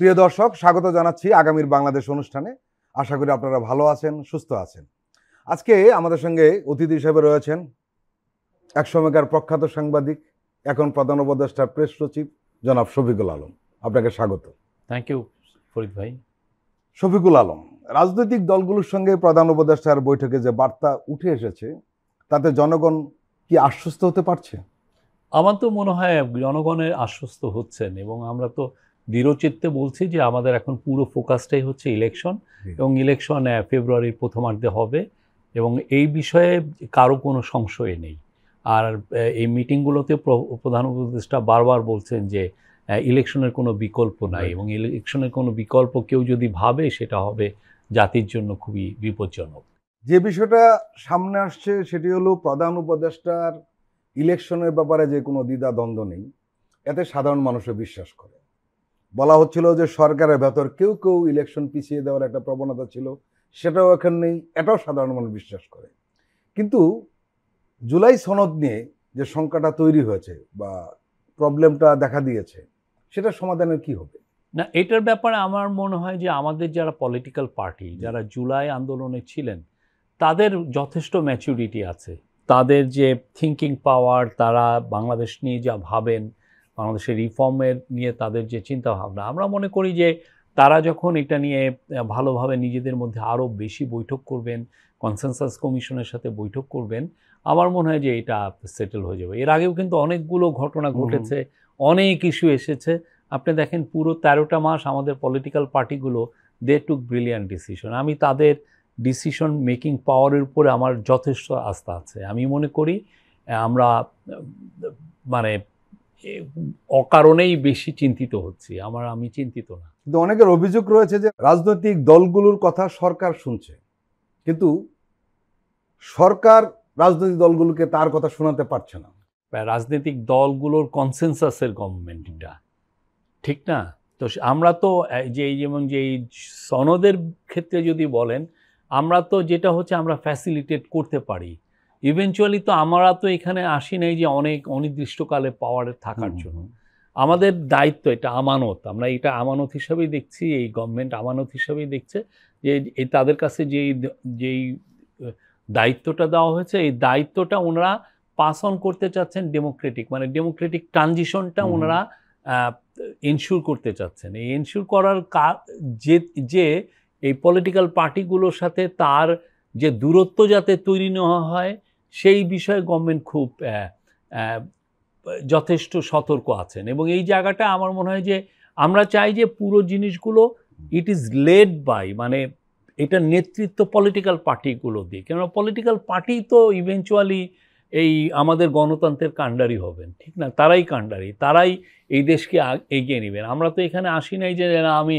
প্রিয় দর্শক, স্বাগত জানাচ্ছি আগামীর বাংলাদেশ অনুষ্ঠানে। আশা করি আপনারা ভালো আছেন, সুস্থ আছেন। আজকে আমাদের সঙ্গে অতিথি হিসেবে রয়েছেন এক সময়কার প্রখ্যাত সাংবাদিক, এখন প্রধান উপদেষ্টার প্রেস সচিব জনাব শফিকুল আলম। আপনাকে স্বাগত। থ্যাংক ইউ ফরিদ ভাই। শফিকুল আলম, রাজনৈতিক দলগুলোর সঙ্গে প্রধান উপদেষ্টার বৈঠকে যে বার্তা উঠে এসেছে, তাতে জনগণ কি আশ্বস্ত হতে পারছে? আমার তো মনে হয় জনগণের আশ্বস্ত হচ্ছেন, এবং আমরা তো দৃঢ়চিত্তে বলছি যে আমাদের এখন পুরো ফোকাসটাই হচ্ছে ইলেকশন, এবং ইলেকশন ফেব্রুয়ারির প্রথমার্ধে হবে, এবং এই বিষয়ে কারো কোনো সংশয় নেই। আর এই মিটিংগুলোতে প্রধান উপদেষ্টা বারবার বলছেন যে ইলেকশনের কোনো বিকল্প নাই, এবং ইলেকশনের কোনো বিকল্প কেউ যদি ভাবে সেটা হবে জাতির জন্য খুবই বিপজ্জনক। যে বিষয়টা সামনে আসছে সেটি হলো প্রধান উপদেষ্টার ইলেকশনের ব্যাপারে যে কোনো দ্বিধা দ্বন্দ্ব নেই, এতে সাধারণ মানুষও বিশ্বাস করে। বলা হচ্ছিল যে সরকারের ভেতর কেউ কেউ ইলেকশন পিছিয়ে দেওয়ার একটা প্রবণতা ছিল, সেটাও এখন নেই, এটাও সাধারণ মানুষ বিশ্বাস করে। কিন্তু জুলাই সনদ নিয়ে যে শঙ্কাটা তৈরি হয়েছে বা প্রবলেমটা দেখা দিয়েছে, সেটা সমাধানের কি হবে? না, এটার ব্যাপারে আমার মনে হয় যে আমাদের যারা পলিটিক্যাল পার্টি, যারা জুলাই আন্দোলনে ছিলেন, তাদের যথেষ্ট ম্যাচুরিটি আছে। তাদের যে থিঙ্কিং পাওয়ার, তারা বাংলাদেশ নিয়ে যা ভাবেন, বাংলাদেশের রিফর্মের নিয়ে তাদের যে চিন্তা ভাবনা, আমরা মনে করি যে তারা যখন এটা নিয়ে ভালোভাবে নিজেদের মধ্যে আরও বেশি বৈঠক করবেন, কনসেনসাস কমিশনের সাথে বৈঠক করবেন, আমার মনে হয় যে এটা সেটেল হয়ে যাবে। এর আগেও কিন্তু অনেকগুলো ঘটনা ঘটেছে, অনেক ইস্যু এসেছে। আপনি দেখেন পুরো 13টা মাস আমাদের পলিটিক্যাল পার্টিগুলো দে টুক ব্রিলিয়ান্ট ডিসিশন। আমি তাদের ডিসিশন মেকিং পাওয়ারের উপরে আমার যথেষ্ট আস্থা আছে। আমি মনে করি আমরা মানে অকারণেই বেশি চিন্তিত হচ্ছি। আমি চিন্তিত না। কিন্তু অনেকের অভিযোগ রয়েছে যে রাজনৈতিক দলগুলোর কথা সরকার শুনছে, কিন্তু সরকার রাজনৈতিক দলগুলোকে তার কথা শোনাতে পারছে না। রাজনৈতিক দলগুলোর কনসেনসাসের গভর্নমেন্ট, এটা ঠিক না। তো আমরা তো যেমন যে এই সনদের ক্ষেত্রে যদি বলেন, আমরা তো যেটা হচ্ছে আমরা ফ্যাসিলিটেট করতে পারি। ইভেনচুয়ালি তো আমরা তো এখানে আসি নাই যে অনেক অনির্দিষ্টকালে পাওয়ারে থাকার জন্য। আমাদের দায়িত্ব, এটা আমানত, আমরা এটা আমানত হিসাবেই দেখছি, এই গভর্নমেন্ট আমানত হিসাবেই দেখছে যে তাদের কাছে যেই দায়িত্বটা দেওয়া হয়েছে, এই দায়িত্বটা ওনারা পাস অন করতে চাচ্ছেন ডেমোক্রেটিক, মানে ডেমোক্রেটিক ট্রানজিশনটা ওনারা এনশিওর করতে চাচ্ছেন। এই এনশিওর করার যে এই পলিটিক্যাল পার্টিগুলোর সাথে তার যে দূরত্ব যাতে তৈরি না হয়, সেই বিষয়ে গভর্নমেন্ট খুব যথেষ্ট সতর্ক আছেন। এবং এই জায়গাটা আমার মনে হয় যে আমরা চাই যে পুরো জিনিসগুলো ইট ইজ লেড বাই, মানে এটা নেতৃত্ব পলিটিক্যাল পার্টিগুলো দিয়ে, কেননা পলিটিক্যাল পার্টি তো ইভেনচুয়ালি এই আমাদের গণতন্ত্রের কাণ্ডারি হবেন, ঠিক না। তারাই কাণ্ডারি, তারাই এই দেশকে এগিয়ে নেবেন। আমরা তো এখানে আসি নাই যে আমি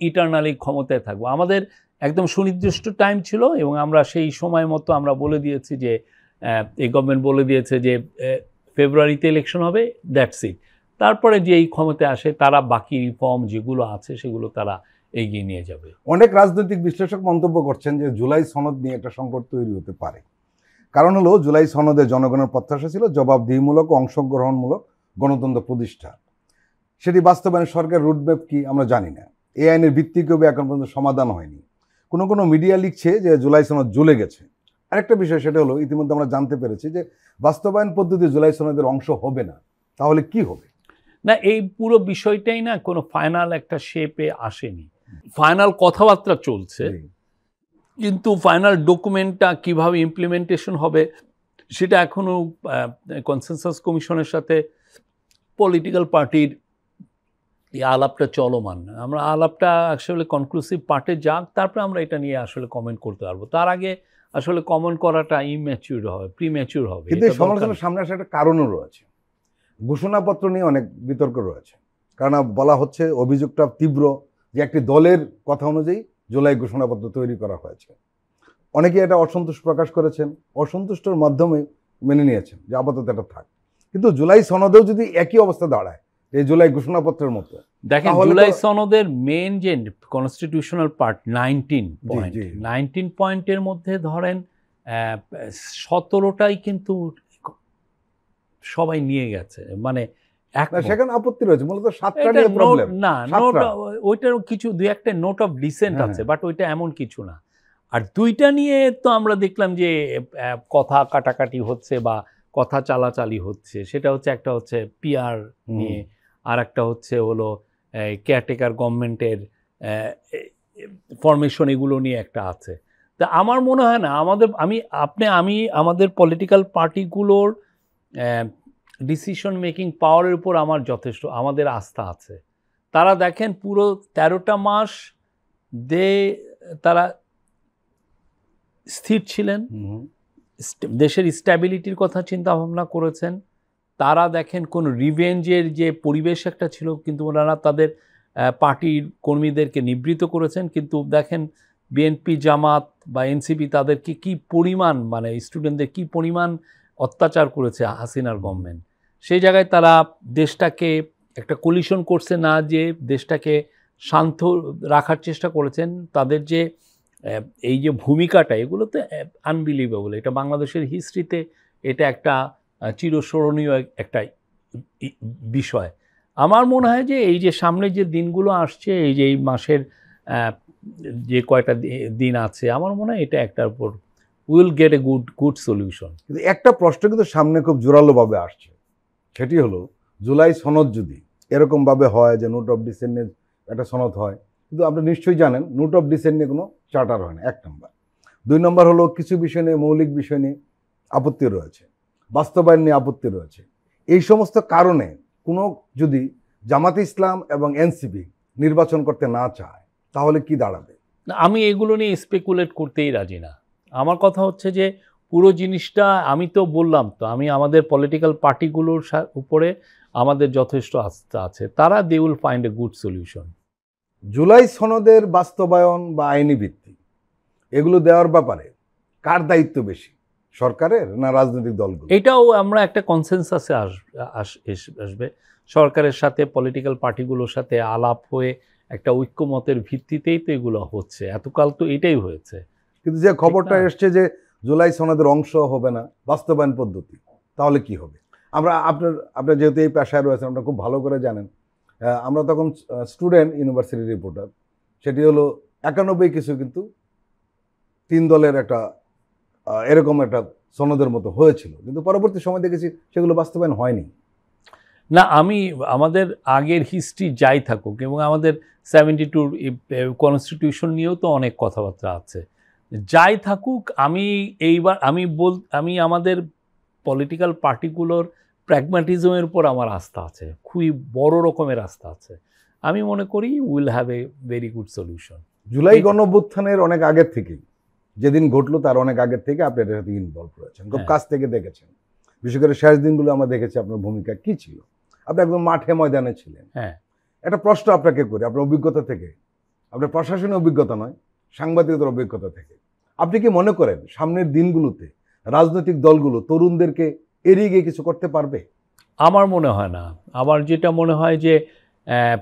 ইটারনালি ক্ষমতায় থাকবো। আমাদের একদম সুনির্দিষ্ট টাইম ছিল, এবং আমরা সেই সময় মতো আমরা বলে দিয়েছি যে এই গভর্নমেন্ট বলে দিয়েছে যে ফেব্রুয়ারিতে ইলেকশন হবে, দ্যাটস ইট। তারপরে যে এই ক্ষমতায় আসে তারা বাকি রিফর্ম যেগুলো আছে সেগুলো তারা এগিয়ে নিয়ে যাবে। অনেক রাজনৈতিক বিশ্লেষক মন্তব্য করছেন যে জুলাই সনদ নিয়ে একটা সংকট তৈরি হতে পারে। কারণ হলো জুলাই সনদে জনগণের প্রত্যাশা ছিল জবাবদিহিমূলক ও অংশগ্রহণমূলক গণতন্ত্র প্রতিষ্ঠা। সেটি বাস্তবায়নে সরকারের রুটম্যাপ কি আমরা জানি না। এই আইনের ভিত্তি কবে এখন পর্যন্ত সমাধান হয়নি। কোনো মিডিয়া লিখছে যে জুলাই সনদ জ্বলে গেছে। আরেকটা বিষয় সেটা হলো, ইতিমধ্যে আমরা জানতে পেরেছি যে বাস্তবায়ন পদ্ধতি জুলাই সনদের অংশ হবে না। তাহলে কি হবে? না, এই পুরো বিষয়টাই না কোনো ফাইনাল একটা শেপে আসেনি। ফাইনাল কথাবার্তা চলছে, কিন্তু ফাইনাল ডকুমেন্টটা কিভাবে ইমপ্লিমেন্টেশন হবে সেটা এখনও কনসেনসাস কমিশনের সাথে পলিটিক্যাল পার্টির এই আলাপটা চলমান। আমরা আলাপটা আসলে কনক্লুসিভ পার্টে যাক, তারপরে আমরা এটা নিয়ে আসলে কমেন্ট করতে পারবো। তার আগে আসলে কমেন্ট করাটা ইম্যাচিউর হবে, প্রিম্যাচিউর হবে। কিন্তু এই সমালোচনার সামনে আসা একটা কারণও রয়েছে। ঘোষণাপত্র নিয়ে অনেক বিতর্ক রয়েছে, কারণ বলা হচ্ছে অভিযোগটা তীব্র যে একটি দলের কথা অনুযায়ী জুলাই ঘোষণাপত্র তৈরি করা হয়েছে। অনেকে এটা অসন্তোষ প্রকাশ করেছেন, অসন্তুষ্টর মাধ্যমে মেনে নিয়েছেন যে আপাতত এটা থাক। কিন্তু জুলাই সনদেও যদি একই অবস্থা দাঁড়ায় এই জুলাই ঘোষণাপত্রের মতো, দেখেন জুলাই সনদের মেন যে কনস্টিটিউশনাল পার্ট 19 পয়েন্টের মধ্যে ধরেন 17টাই কিন্তু সবাই নিয়ে গেছে, মানে একমত। সেখানে আপত্তি রয়েছে মূলত 7টা এটা নিয়ে প্রবলেম। না, নোট, 7টা। ওইটার কিছু দুই একটা নোট অফ ডিসেন্ট হ্যাঁ, আছে, বাট ওইটা এমন কিছু না। আর 2টা নিয়ে তো আমরা দেখলাম যে কথা কাটাকাটি হচ্ছে বা কথা চালাচালি হচ্ছে। সেটা হচ্ছে, একটা হচ্ছে পিআর নিয়ে, আর একটা হচ্ছে হলো কেয়ারটেকার গভর্নমেন্টের ফরমেশন, এগুলো নিয়ে একটা আছে। তা আমার মনে হয় না আমি আমাদের পলিটিক্যাল পার্টিগুলোর ডিসিশন মেকিং পাওয়ারের উপর আমাদের আস্থা আছে। তারা দেখেন পুরো 13টা মাস তারা স্থির ছিলেন, দেশের স্ট্যাবিলিটির কথা চিন্তা ভাবনা করেছেন। তারা দেখেন কোন রিভেঞ্জের যে পরিবেশ একটা ছিল, কিন্তু ওনারা তাদের পার্টির কর্মীদেরকে নিবৃত করেছেন। কিন্তু দেখেন বিএনপি, জামাত বা এনসিপি তাদেরকে কি পরিমাণ, মানে স্টুডেন্টদের কি পরিমাণ অত্যাচার করেছে হাসিনার গভর্নমেন্ট। সেই জায়গায় তারা দেশটাকে একটা কোলিশন করছে না, যে দেশটাকে শান্ত রাখার চেষ্টা করেছেন। তাদের যে এই যে ভূমিকাটা, এগুলো তো আনবিলিভেবল। এটা বাংলাদেশের হিস্ট্রিতে এটা একটা চিরস্মরণীয় একটা বিষয়। আমার মনে হয় যে এই যে সামনে যে দিনগুলো আসছে, এই যে এই মাসের যে কয়টা দিন আছে, আমার মনে হয় এটা একটার উপর will get A good solution. কিন্তু একটা প্রশ্ন কিন্তু সামনে খুব জোরালোভাবে আসছে, সেটি হলো জুলাই সনদ যদি এরকমভাবে হয় যে নোট অফ ডিসেন্ট নিয়ে একটা সনদ হয়, কিন্তু আপনি নিশ্চয়ই জানেন নোট অফ ডিসেন্ট নিয়ে কোনো চার্টার হয় না, 1 নম্বর। 2 নম্বর হলো কিছু বিষয় নিয়ে, মৌলিক বিষয় নিয়ে আপত্তি রয়েছে, বাস্তবায়ন নিয়ে আপত্তি রয়েছে। এই সমস্ত কারণে কোনো যদি জামাতে ইসলাম এবং এনসিপি নির্বাচন করতে না চায়, তাহলে কি দাঁড়াবে? আমি এগুলো নিয়ে স্পেকুলেট করতেই রাজি না। আমার কথা হচ্ছে যে পুরো জিনিসটা, আমি তো বললাম তো, আমি আমাদের পলিটিক্যাল পার্টিগুলোর উপরে আমাদের যথেষ্ট আস্থা আছে। তারা they will find a good solution. July সনদের বাস্তবায়ন বা আইনি ভিত্তি এগুলো দেওয়ার ব্যাপারে কার দায়িত্ব বেশি, সরকারের না রাজনৈতিক দলগুলো? এটাও আমরা একটা কনসেনসাসে আসবে। সরকারের সাথে পলিটিক্যাল পার্টিগুলোর সাথে আলাপ হয়ে একটা ঐক্যমতের ভিত্তিতেই তো এগুলো হচ্ছে। এতকাল তো এটাই হয়েছে। কিন্তু যে খবরটা এসছে যে জুলাই সনদের অংশ হবে না বাস্তবায়ন পদ্ধতি, তাহলে কি হবে? আপনার যেহেতু এই পেশায় রয়েছেন, আপনারা খুব ভালো করে জানেন। আমরা তখন স্টুডেন্ট ইউনিভার্সিটি রিপোর্টার, সেটি হলো 91 কিছু, কিন্তু 3 দলের একটা এরকম একটা সনদের মতো হয়েছিল, কিন্তু পরবর্তী সময় দেখেছি সেগুলো বাস্তবায়ন হয়নি। না, আমাদের আগের হিস্ট্রি যাই থাকুক, এবং আমাদের 72 কনস্টিটিউশন নিয়েও তো অনেক কথাবার্তা আছে, যাই থাকুক, আমি আমাদের পলিটিক্যাল পার্টিগুলোর প্র্যাগম্যাটিজমের উপর আমার আস্থা আছে, খুবই বড় রকমের আস্থা আছে। আমি মনে করি will have a very good solution. জুলাই গণঅভ্যুত্থানের অনেক আগের থেকেই, যেদিন ঘটলো তার অনেক আগের থেকে আপনি এটার সাথে ইনভলভ রয়েছেন, খুব কাছ থেকে দেখেছেন। বিশেষ করে শেষ দিনগুলো আমরা দেখেছি আপনার ভূমিকা কি ছিল। আপনি একদম মাঠে ময়দানে ছিলেন। হ্যাঁ, একটা প্রশ্ন আপনাকে করি, আপনার অভিজ্ঞতা থেকে, আপনার প্রশাসনের অভিজ্ঞতা নয়, সাংবাদিকতার অভিজ্ঞতা থেকে, আপনি কি মনে করেন সামনের দিনগুলোতে রাজনৈতিক দলগুলো তরুণদেরকে এড়িয়ে গিয়ে কিছু করতে পারবে? আমার মনে হয় না। আমার যেটা মনে হয় যে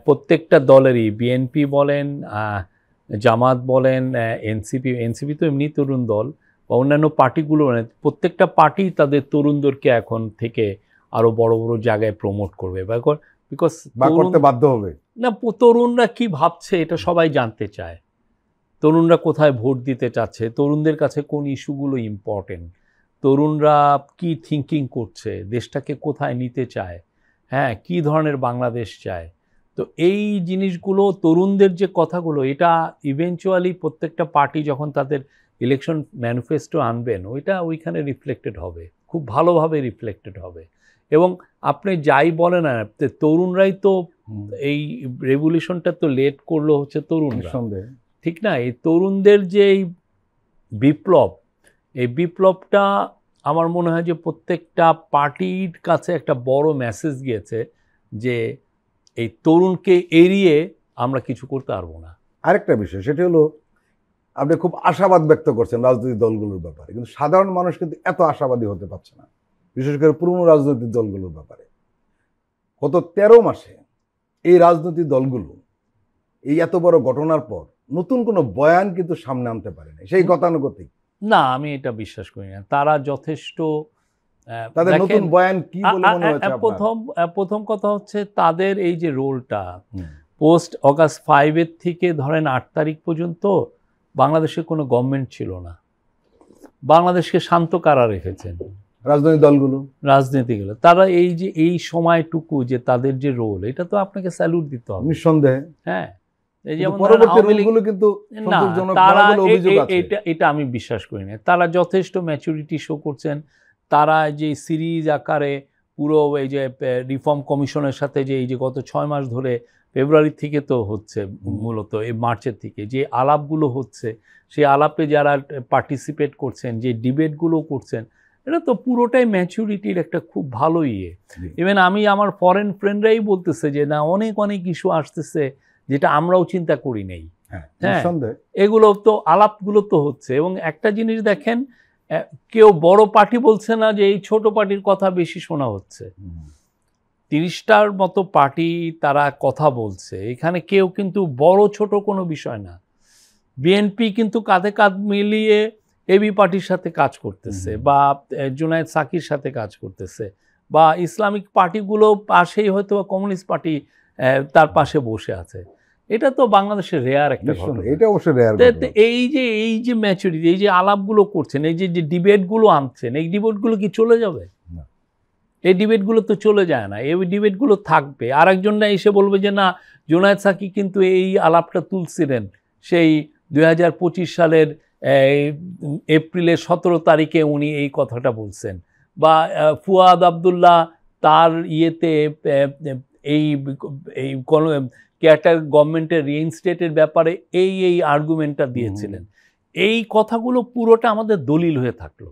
প্রত্যেকটা দলেরই, বিএনপি বলেন, জামাত বলেন, এনসিপি তো এমনি তরুণ দল, বা অন্যান্য পার্টিগুলো, প্রত্যেকটা পার্টি তাদের তরুণদেরকে এখন থেকে আরো বড় বড় জায়গায় প্রমোট করবে, বিকজ করতে বাধ্য হবে। না, তরুণরা কি ভাবছে এটা সবাই জানতে চায়। তরুণরা কোথায় ভোট দিতে চাচ্ছে, তরুণদের কাছে কোন ইস্যুগুলো ইম্পর্টেন্ট, তরুণরা কি থিঙ্কিং করছে, দেশটাকে কোথায় নিতে চায়, হ্যাঁ, কি ধরনের বাংলাদেশ চায়। তো এই জিনিসগুলো, তরুণদের যে কথাগুলো, এটা ইভেনচুয়ালি প্রত্যেকটা পার্টি যখন তাদের ইলেকশন ম্যানিফেস্টো আনবেন, ওইখানে রিফ্লেক্টেড হবে, খুব ভালোভাবে রিফ্লেক্টেড হবে। এবং আপনি যাই বলেন না, তরুণরাই তো এই রেভলিউশনটা তো লেট করলো হচ্ছে তরুণরা, ঠিক না? এই তরুণদের যে এই বিপ্লবটা আমার মনে হয় যে প্রত্যেকটা পার্টির কাছে একটা বড় মেসেজ গিয়েছে যে এই তরুণকে এড়িয়ে আমরা কিছু করতে পারবো না। আরেকটা বিষয়, সেটি হলো আপনি খুব আশাবাদ ব্যক্ত করছেন রাজনৈতিক দলগুলোর ব্যাপারে, কিন্তু সাধারণ মানুষ কিন্তু এত আশাবাদী হতে পারছে না, বিশেষ করে পুরনো রাজনৈতিক দলগুলোর ব্যাপারে। গত 13 মাসে এই রাজনৈতিক দলগুলো এই এত বড় ঘটনার পর নতুন কোনো বয়ান কিন্তু সামনে আনতে পারে না, সেই গতানুগতিক। না, আমি এটা বিশ্বাস করি না। তারা যথেষ্ট তাদের দেখেন, নতুন বয়ান কি বলে মনে হচ্ছে আপনার? প্রথম কথা হচ্ছে তাদের এই যে রোলটা হুম, পোস্ট অগাস্ট 5 থেকে ধরেন 8 তারিখ পর্যন্ত বাংলাদেশে কোনো গভর্নমেন্ট ছিল না, বাংলাদেশকে শান্ত কারা রেখেছেন রাজনৈতিক দলগুলো। রাজনীতিগুলো। তারা এই যে এই সময়টুকু যে তাদের যে রোল, এটা তো আপনাকে স্যালুট দিতে হবে। নিঃসন্দেহে। হ্যাঁ, এই কিন্তু যেমন পরবর্তী আওয়ামী লীগ, রোলগুলো কিন্তু না সন্তোষজনক তারা নয় বলে অভিযোগ আছে। এটা আমি বিশ্বাস করি না। তারা যথেষ্ট ম্যাচুরিটি শো করছেন। তারা যে সিরিজ আকারে পুরো এই যে রিফর্ম কমিশনের সাথে যে এই যে গত 6 মাস ধরে ফেব্রুয়ারি থেকে তো হচ্ছে, মূলত এই মার্চের থেকে যে আলাপগুলো হচ্ছে, সেই আলাপে যারা পার্টিসিপেট করছেন, যে ডিবেটগুলো করছেন, এটা তো পুরোটাই ম্যাচুরিটির একটা খুব ভালো ইয়ে। ইভেন আমি আমার ফরেন ফ্রেন্ডরাই বলতেছে যে না, অনেক অনেক ইস্যু আসতেছে যেটা আমরাও চিন্তা করি নাই। হ্যাঁ, হ্যাঁ, নিঃসন্দেহে। এগুলো তো আলাপগুলো তো হচ্ছে। এবং একটা জিনিস দেখেন, কেউ বড় পার্টি বলছে না যে এই ছোট পার্টির কথা বেশি শোনা হচ্ছে। 30টার মতো পার্টি তারা কথা বলছে, এখানে কেউ কিন্তু বড় ছোট কোনো বিষয় না। বিএনপি কিন্তু কাঁধে কাঁধ মিলিয়ে এবি পার্টির সাথে কাজ করতেছে, বা জুনায়েদ সাকির সাথে কাজ করতেছে, বা ইসলামিক পার্টিগুলো পাশেই হয়তো কমিউনিস্ট পার্টি তার পাশে বসে আছে। এটা তো বাংলাদেশের রেয়ার একটা ঘটনা। এটা অবশ্যই রেয়ার। এই যে ম্যাচুরিটি, এই যে আলাপগুলো করছেন, এই যে ডিবেটগুলো আনছেন, এই ডিবেটগুলো কি চলে যাবে? না। এই ডিবেটগুলো তো চলে যায় না, এই ডিবেটগুলো থাকবে। আরেকজনরা এসে বলবে যে না, জুনায়েদ সাকি কিন্তু এই আলাপটা তুলছিলেন সেই 2025 সালের এপ্রিলের 17 তারিখে উনি এই কথাটা বলছেন, বা ফুয়াদ আবদুল্লাহ তার ইয়েতে এই কেয়ারটেকার গভর্নমেন্টের রিইনস্টেটের ব্যাপারে এই আর্গুমেন্টটা দিয়েছিলেন। এই কথাগুলো পুরোটা আমাদের দলিল হয়ে থাকলো।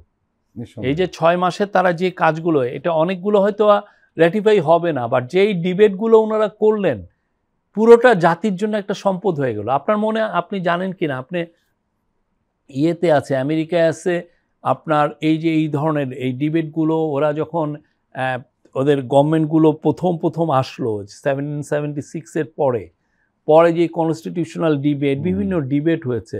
এই যে 6 মাসে তারা যে কাজগুলো, এটা অনেকগুলো হয়তো র্যাটিফাই হবে না, বাট যেই ডিবেটগুলো ওনারা করলেন, পুরোটা জাতির জন্য একটা সম্পদ হয়ে গেল। আপনার মনে, আপনি জানেন কিনা, আপনি ইয়েতে আছে, আমেরিকায় আছে আপনার এই যে এই ধরনের এই ডিবেটগুলো, ওরা যখন ওদের গভর্নমেন্টগুলো প্রথম আসলো 1776-এর পরে যে কনস্টিটিউশনাল ডিবেট, বিভিন্ন ডিবেট হয়েছে,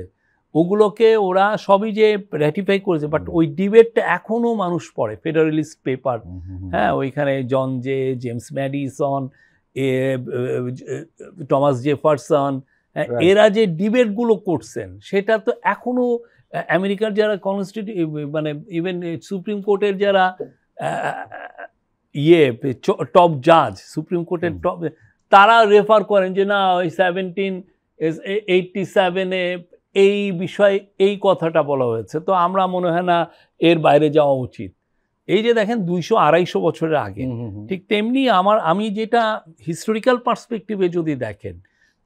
ওগুলোকে ওরা সবই যে র্যাটিফাই করেছে, বাট ওই ডিবেটটা এখনও মানুষ পড়ে। ফেডারেলিস্ট পেপার, হ্যাঁ, ওইখানে John Jay, James Madison, Thomas Jefferson, এরা যে ডিবেটগুলো করছেন, সেটা তো এখনও আমেরিকার যারা মানে ইভেন সুপ্রিম কোর্টের যারা টপ জাজ, সুপ্রিম কোর্টের টপ, তারা রেফার করেন যে না, ওই 1787-এ এই বিষয়ে এই কথাটা বলা হয়েছে, তো আমরা মনে হয় না এর বাইরে যাওয়া উচিত। এই যে দেখেন 200-250 বছরের আগে, ঠিক তেমনি আমি যেটা হিস্টোরিক্যাল পার্সপেক্টিভে যদি দেখেন,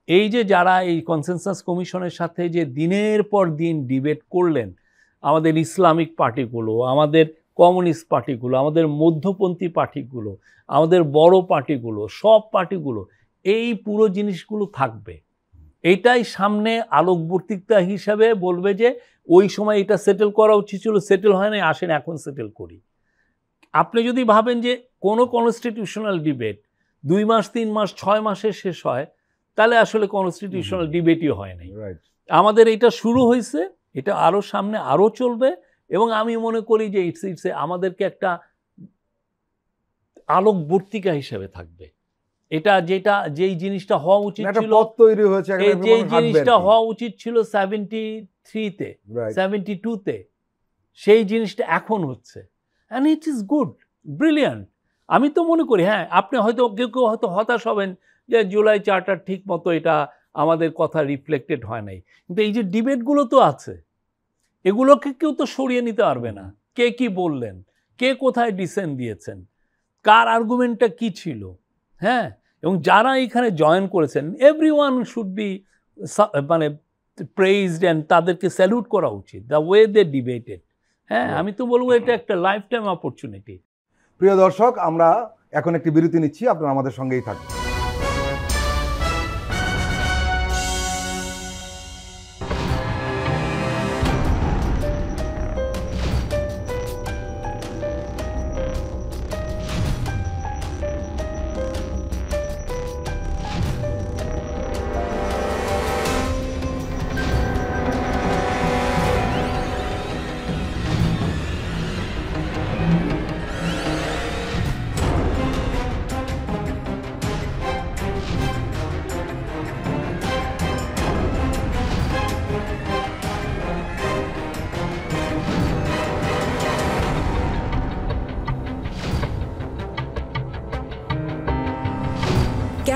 এই যে যারা এই কনসেনসাস কমিশনের সাথে যে দিনের পর দিন ডিবেট করলেন, আমাদের ইসলামিক পার্টিগুলো, আমাদের কমিউনিস্ট পার্টিগুলো, আমাদের মধ্যপন্থী পার্টিগুলো, আমাদের বড় পার্টিগুলো, সব পার্টিগুলো, এই পুরো জিনিসগুলো থাকবে। এইটাই সামনে আলোকবর্তিকতা হিসাবে বলবে যে ওই সময় এটা সেটেল করা উচিত ছিল, সেটেল হয় না, আসেন এখন সেটেল করি। আপনি যদি ভাবেন যে কোনো কনস্টিটিউশনাল ডিবেট 2 মাস, 3 মাস, 6 মাসে শেষ হয়, তাহলে আসলে কনস্টিটিউশনাল ডিবেটই হয় নাই। আমাদের এটা শুরু হয়েছে, এটা আরও সামনে আরও চলবে, এবং আমি মনে করি যে ইটস আমাদেরকে একটা আলোকবর্তিকা হিসেবে থাকবে। এটা যেই জিনিসটা হওয়া উচিত ছিল, তৈরি হয়েছে, যেই জিনিসটা হওয়া উচিত ছিল 73-তে, 72-তে, সেই জিনিসটা এখন হচ্ছে, and it is good, brilliant. আমি তো মনে করি, হ্যাঁ, আপনি হয়তো কেউ হয়তো হতাশ হবেন যে জুলাই চার্টার ঠিক মতো এটা আমাদের কথা রিফ্লেক্টেড হয় নাই, কিন্তু এই যে ডিবেটগুলো তো আছে, এগুলোকে কেউ তো সরিয়ে নিতে পারবে না। কে কি বললেন, কে কোথায় ডিসেন্ট দিয়েছেন, কার আর্গুমেন্টটা কি ছিল, হ্যাঁ, এবং যারা এখানে জয়েন করেছেন, এভরিওয়ান শুড বি মানে প্রেইজড, অ্যান্ড তাদেরকে স্যালুট করা উচিত, দ্য ওয়ে দে ডিবেটেড। হ্যাঁ, আমি তো বলবো এটা একটা লাইফ টাইম অপরচুনিটি। প্রিয় দর্শক, আমরা এখন একটি বিরতি নিচ্ছি, আপনারা আমাদের সঙ্গেই থাকবেন।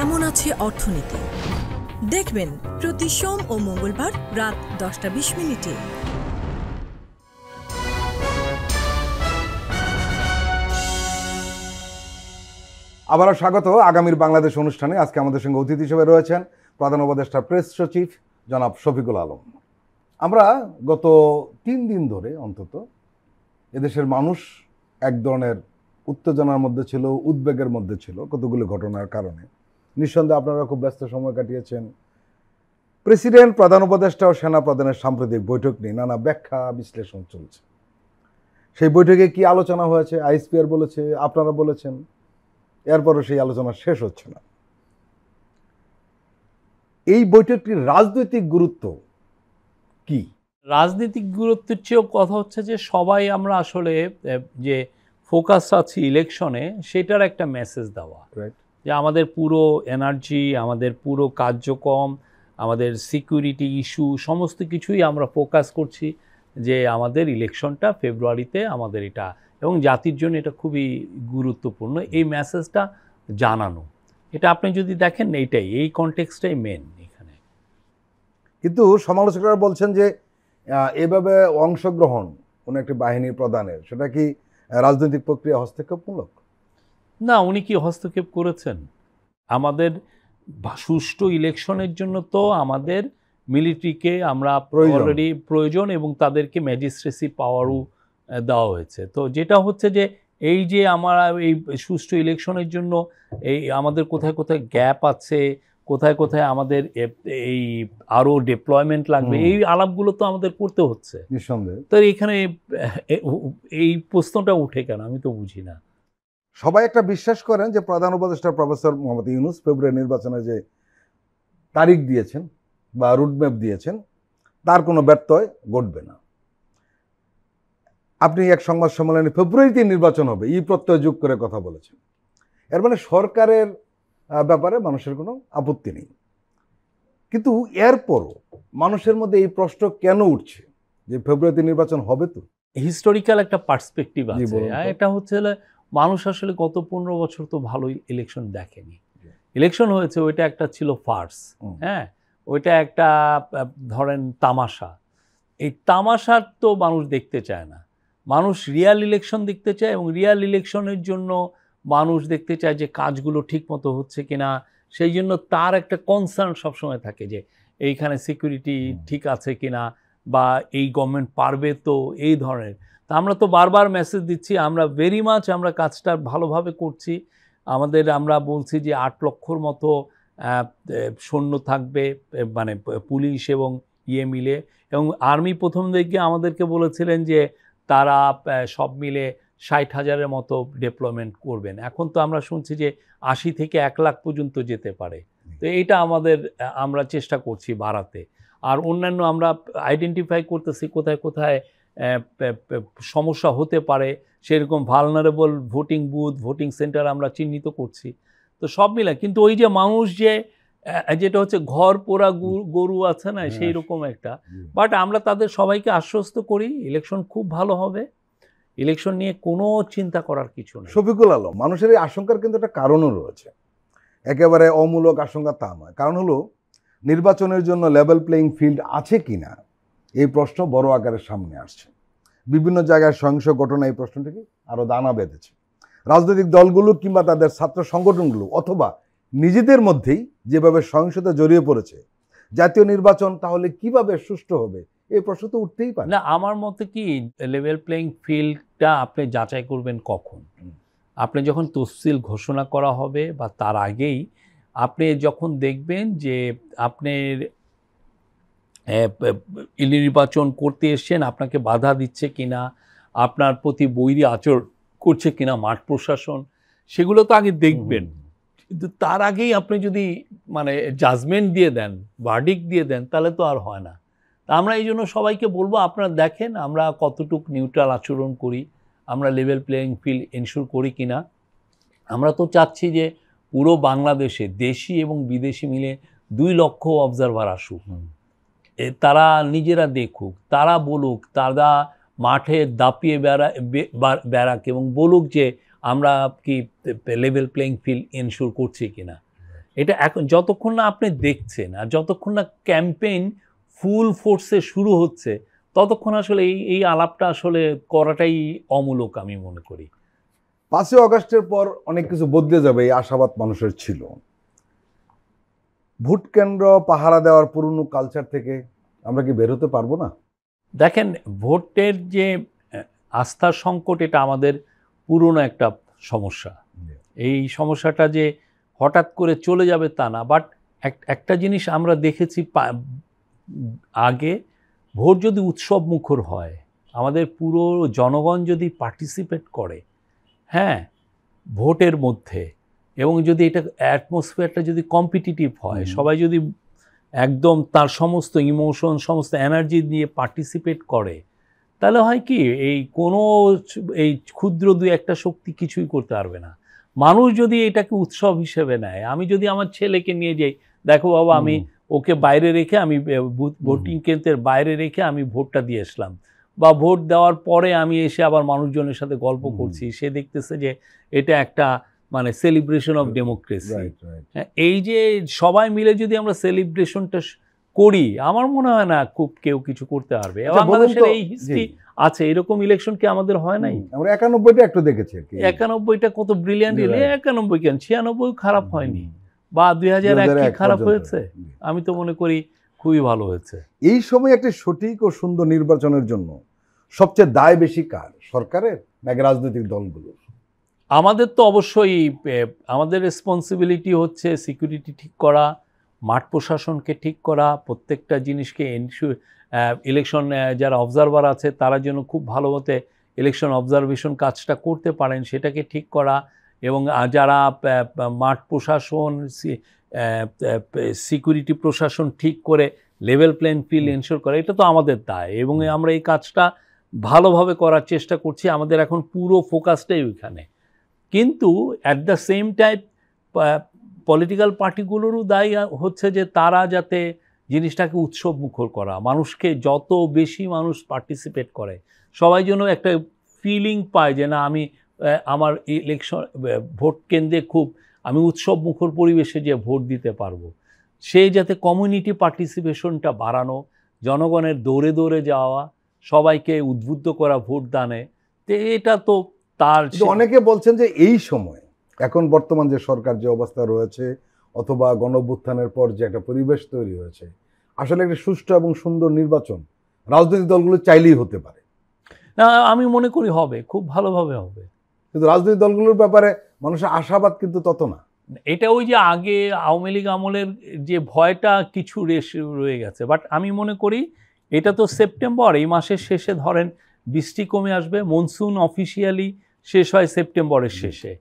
কেমন আছে অর্থনীতি দেখবেন প্রতি সোম ও মঙ্গলবার রাত 10:20 আবারও স্বাগত আগামীর বাংলাদেশ অনুষ্ঠানে। আজকে আমাদের সঙ্গে অতিথি হিসেবে রয়েছেন প্রধান উপদেষ্টা প্রেস সচিব জনাব শফিকুল আলম। আমরা গত 3 দিন ধরে অন্তত এদেশের মানুষ এক ধরনের উত্তেজনার মধ্যে ছিল, উদ্বেগের মধ্যে ছিল কতগুলো ঘটনার কারণে। নিঃসন্দেহে আপনারা খুব ব্যস্ত সময় কাটিয়েছেন। প্রেসিডেন্ট, প্রধান উপদেষ্টা ও সেনা প্রধানের সাম্প্রতিক বৈঠক নিয়ে নানা ব্যাখ্যা বিশ্লেষণ চলছে। সেই বৈঠকে কি আলোচনা হয়েছে আইএসপিআর বলেছে, আপনারা বলেছেন, এরপরও সেই আলোচনা শেষ হচ্ছে না। এই বৈঠকটির রাজনৈতিক গুরুত্ব কি? রাজনৈতিক গুরুত্বের চেয়েও কথা হচ্ছে যে সবাই আমরা আসলে যে ফোকাস আছি ইলেকশনে, সেটার একটা মেসেজ দেওয়া, যে আমাদের পুরো এনার্জি, আমাদের পুরো কার্যক্রম, আমাদের সিকিউরিটি ইস্যু সমস্ত কিছুই আমরা ফোকাস করছি যে আমাদের ইলেকশনটা ফেব্রুয়ারিতে, আমাদের এটা এবং জাতির জন্য এটা খুবই গুরুত্বপূর্ণ, এই মেসেজটা জানানো। এটা আপনি যদি দেখেন এইটাই, এই কনটেক্সটাই মেন এখানে। কিন্তু সমালোচকরা বলছেন যে এভাবে অংশগ্রহণ কোনো একটি বাহিনীর প্রধানের, সেটা কি রাজনৈতিক প্রক্রিয়া হস্তক্ষেপমূলক? না, উনি কি হস্তক্ষেপ করেছেন? আমাদের সুষ্ঠু ইলেকশনের জন্য তো আমাদের মিলিটারিকে আমরা অলরেডি প্রয়োজন এবং তাদেরকে ম্যাজিস্ট্রেসি পাওয়ারও দেওয়া হয়েছে। তো যেটা হচ্ছে যে এই যে আমরা এই সুষ্ঠু ইলেকশনের জন্য এই আমাদের কোথায় কোথায় গ্যাপ আছে, কোথায় কোথায় আমাদের এই আরও ডিপ্লয়মেন্ট লাগবে, এই আলাপগুলো তো আমাদের করতে হচ্ছে নিঃসন্দেহে। তো এখানে এই প্রশ্নটা উঠে কেন আমি তো বুঝি না। সবাই একটা বিশ্বাস করেন যে প্রধান উপদেষ্টা প্রফেসর মোহাম্মদ ইউনূস ফেব্রুয়ারি নির্বাচনে যে তারিখ দিয়েছেন বা রুটম্যাপ দিয়েছেন, তার কোনো ব্যত্যয় ঘটবে না। আপনি এক সংবাদ সম্মেলনে ফেব্রুয়ারিতে নির্বাচন হবে এই প্রত্যয় যোগ করে কথা বলেছেন। এর মানে সরকারের ব্যাপারে মানুষের কোনো আপত্তি নেই। কিন্তু এরপরও মানুষের মধ্যে এই প্রশ্ন কেন উঠছে যে ফেব্রুয়ারিতে নির্বাচন হবে? তো হিস্টোরিক্যাল একটা পার্সপেক্টিভ আছে। এটা হচ্ছে মানুষ আসলে গত 15 বছর তো ভালো ইলেকশন দেখেনি। ইলেকশন হয়েছে, ওইটা একটা ছিল ফার্স, হ্যাঁ, ওইটা একটা ধরেন তামাশা। এই তামাশার তো মানুষ দেখতে চায় না, মানুষ রিয়াল ইলেকশন দেখতে চায়, এবং রিয়াল ইলেকশনের জন্য মানুষ দেখতে চায় যে কাজগুলো ঠিক মতো হচ্ছে কিনা। সেই জন্য তার একটা কনসার্ন সবসময় থাকে যে এইখানে সিকিউরিটি ঠিক আছে কিনা, বা এই গভর্নমেন্ট পারবে তো, এই ধরনের। তা আমরা তো বারবার মেসেজ দিচ্ছি, আমরা ভেরি মাচ আমরা কাজটা ভালোভাবে করছি। আমরা বলছি যে 8 লক্ষর মতো সৈন্য থাকবে, মানে পুলিশ এবং ইয়ে মিলে, এবং আর্মি প্রথম দিকে আমাদেরকে বলেছিলেন যে তারা সব মিলে 60,000-এর মতো ডিপ্লয়মেন্ট করবেন। এখন তো আমরা শুনছি যে 80 থেকে 1 লাখ পর্যন্ত যেতে পারে। তো এইটা আমরা চেষ্টা করছি বাড়াতে। আর অন্যান্য আমরা আইডেন্টিফাই করতেছি কোথায় কোথায় সমস্যা হতে পারে, সেরকম vulnerable voting booth, voting centre আমরা চিহ্নিত করছি। তো সব মিলে কিন্তু ওই যে মানুষ যেটা হচ্ছে ঘর পোড়া গরু আছে না, সেই রকম একটা। বাট আমরা তাদের সবাইকে আশ্বস্ত করি ইলেকশন খুব ভালো হবে, ইলেকশন নিয়ে কোনো চিন্তা করার কিছু নেই। শফিকুল আলম, মানুষের এই আশঙ্কার কিন্তু একটা কারণও রয়েছে, একেবারে অমূলক আশঙ্কা তা নয়। কারণ হলো নির্বাচনের জন্য লেভেল প্লেইং ফিল্ড আছে কিনা এই প্রশ্ন বড় আকারের সামনে আসছে। বিভিন্ন জায়গায় সহিংস ঘটনা এই প্রশ্নটিকে আরও দানা বেঁধেছে। রাজনৈতিক দলগুলো কিংবা তাদের ছাত্র সংগঠনগুলো অথবা নিজেদের মধ্যেই যেভাবে সহিংসতা জড়িয়ে পড়েছে, জাতীয় নির্বাচন তাহলে কিভাবে সুষ্ঠু হবে এই প্রশ্ন তো উঠতেই পারে না। আমার মতে কি, লেভেল প্লেইং ফিল্ডটা আপনি যাচাই করবেন কখন? আপনি যখন তফসিল ঘোষণা করা হবে বা তার আগেই আপনি যখন দেখবেন যে আপনার নির্বাচন করতে এসছেন, আপনাকে বাধা দিচ্ছে কিনা, আপনার প্রতি বৈরী আচরণ করছে কিনা মাঠ প্রশাসন, সেগুলো তো আগে দেখবেন। কিন্তু তার আগেই আপনি যদি মানে জাজমেন্ট দিয়ে দেন, ভার্ডিক্ট দিয়ে দেন, তাহলে তো আর হয় না। তা আমরা এই জন্য সবাইকে বলবো, আপনারা দেখেন আমরা কতটুকু নিউট্রাল আচরণ করি, আমরা লেভেল প্লেইং ফিল্ড এনশিওর করি কিনা। আমরা তো চাচ্ছি যে পুরো বাংলাদেশে দেশি এবং বিদেশি মিলে 2 লক্ষ অবজারভার আসুক, তারা নিজেরা দেখুক, তারা বলুক, তারা মাঠে দাপিয়ে বেড়াক এবং বলুক যে আমরা কি লেভেল প্লেইং ফিল্ড এনশিওর করছি কিনা। এটা এখন যতক্ষণ না আপনি দেখছেন আর যতক্ষণ না ক্যাম্পেইন ফুল ফোর্সে শুরু হচ্ছে, ততক্ষণ আসলে এই আলাপটা আসলে করাটাই অমূলক আমি মনে করি। 5ই অগাস্টের পর অনেক কিছু বদলে যাবে, এই আশাবাদ মানুষের ছিল। ভোট কেন্দ্র পাহারা দেওয়ার পুরনো কালচার থেকে আমরা কি বের হতে পারবো না? দেখেন, ভোটের যে আস্থার সংকট, এটা আমাদের পুরনো একটা সমস্যা। এই সমস্যাটা যে হঠাৎ করে চলে যাবে তা না, বাট একটা জিনিস আমরা দেখেছি, আগে ভোট যদি উৎসব মুখর হয়, আমাদের পুরো জনগণ যদি পার্টিসিপেট করে, হ্যাঁ, ভোটের মধ্যে, এবং যদি এটা অ্যাটমসফিয়ারটা যদি কম্পিটিটিভ হয়, সবাই যদি একদম তার সমস্ত ইমোশন, সমস্ত এনার্জি দিয়ে পার্টিসিপেট করে, তাহলে হয় কি, এই ক্ষুদ্র দুই একটা শক্তি কিছুই করতে পারবে না। মানুষ যদি এটাকে উৎসব হিসেবে নেয়, আমি যদি আমার ছেলেকে নিয়ে যাই, দেখো বাবা, আমি ওকে বাইরে রেখে, আমি ভোটিং কেন্দ্রের বাইরে রেখে আমি ভোটটা দিয়ে আসলাম, বা ভোট দেওয়ার পরে আমি এসে আবার মানুষজনের সাথে গল্প করছি, সে দেখতেছে যে এটা একটা মানে সেলিব্রেশন অফ ডেমোক্রেসি। এই যে সবাই মিলে যদি আমরা সেলিব্রেশনটা করি, আমার মনে হয় না খুব কেউ কিছু করতে পারবে। বাংলাদেশের এই হিস্ট্রি আছে, এরকম ইলেকশন কি আমাদের হয় নাই? আমরা 91টা একটু দেখেছি। 91টা কত ব্রিলিয়ান্ট এলে, 91 কেন, 96 খারাপ হয়নি, বা 2001 কি খারাপ হয়েছে? আমি তো মনে করি খুবই ভালো হয়েছে। এই সময় একটা সঠিক ও সুন্দর নির্বাচনের জন্য সবচেয়ে দায় বেশি কার, সরকারের নাকি রাজনৈতিক দলগুলোর? আমাদের তো অবশ্যই, আমাদের রেসপন্সিবিলিটি হচ্ছে সিকিউরিটি ঠিক করা, মাঠ প্রশাসনকে ঠিক করা, প্রত্যেকটা জিনিসকে ইলেকশন যারা অবজারভার আছে তারা যেন খুব ভালো মতে ইলেকশন অবজারভেশন কাজটা করতে পারেন, সেটাকে ঠিক করা, এবং যারা মাঠ প্রশাসন, সিকিউরিটি প্রশাসন ঠিক করে লেভেল প্লেইং ফিল্ড এনশিওর করা, এটা তো আমাদের দায়, এবং আমরা এই কাজটা ভালোভাবে করার চেষ্টা করছি। আমাদের এখন পুরো ফোকাসটাই ওইখানে। কিন্তু at the same time political পার্টিগুলোরও দায়ী হচ্ছে যে তারা যাতে জিনিসটাকে উৎসব মুখর করা, মানুষকে যত বেশি মানুষ পার্টিসিপেট করে, সবাই যেন একটা ফিলিং পায় যে না, আমি আমার ইলেকশন ভোট কেন্দ্রে আমি উৎসব মুখর পরিবেশে যে ভোট দিতে পারবো, সেই যাতে কমিউনিটি পার্টিসিপেশনটা বাড়ানো, জনগণের দৌড়ে দৌড়ে যাওয়া, সবাইকে উদ্বুদ্ধ করা ভোট দানে, এটা তো তার। অনেকে বলছেন যে এই সময়, এখন বর্তমান যে সরকার যে অবস্থা রয়েছে, অথবা গণঅভ্যুত্থানের পর যে একটা পরিবেশ তৈরি হয়েছে, আসলে একটা সুষ্ঠু এবং সুন্দর নির্বাচন রাজনৈতিক দলগুলো চাইলেই হতে পারে। না, আমি মনে করি হবে, খুব ভালোভাবে হবে। কিন্তু রাজনৈতিক দলগুলোর ব্যাপারে মানুষের আশাবাদ কিন্তু তত না। এটা ওই যে আগে আওয়ামী লীগ আমলের যে ভয়টা কিছু রয়ে গেছে, বাট আমি মনে করি এটা তো সেপ্টেম্বর, এই মাসের শেষে ধরেন বৃষ্টি কমে আসবে, মনসুন অফিসিয়ালি শেষ হয় সেপ্টেম্বরের শেষে।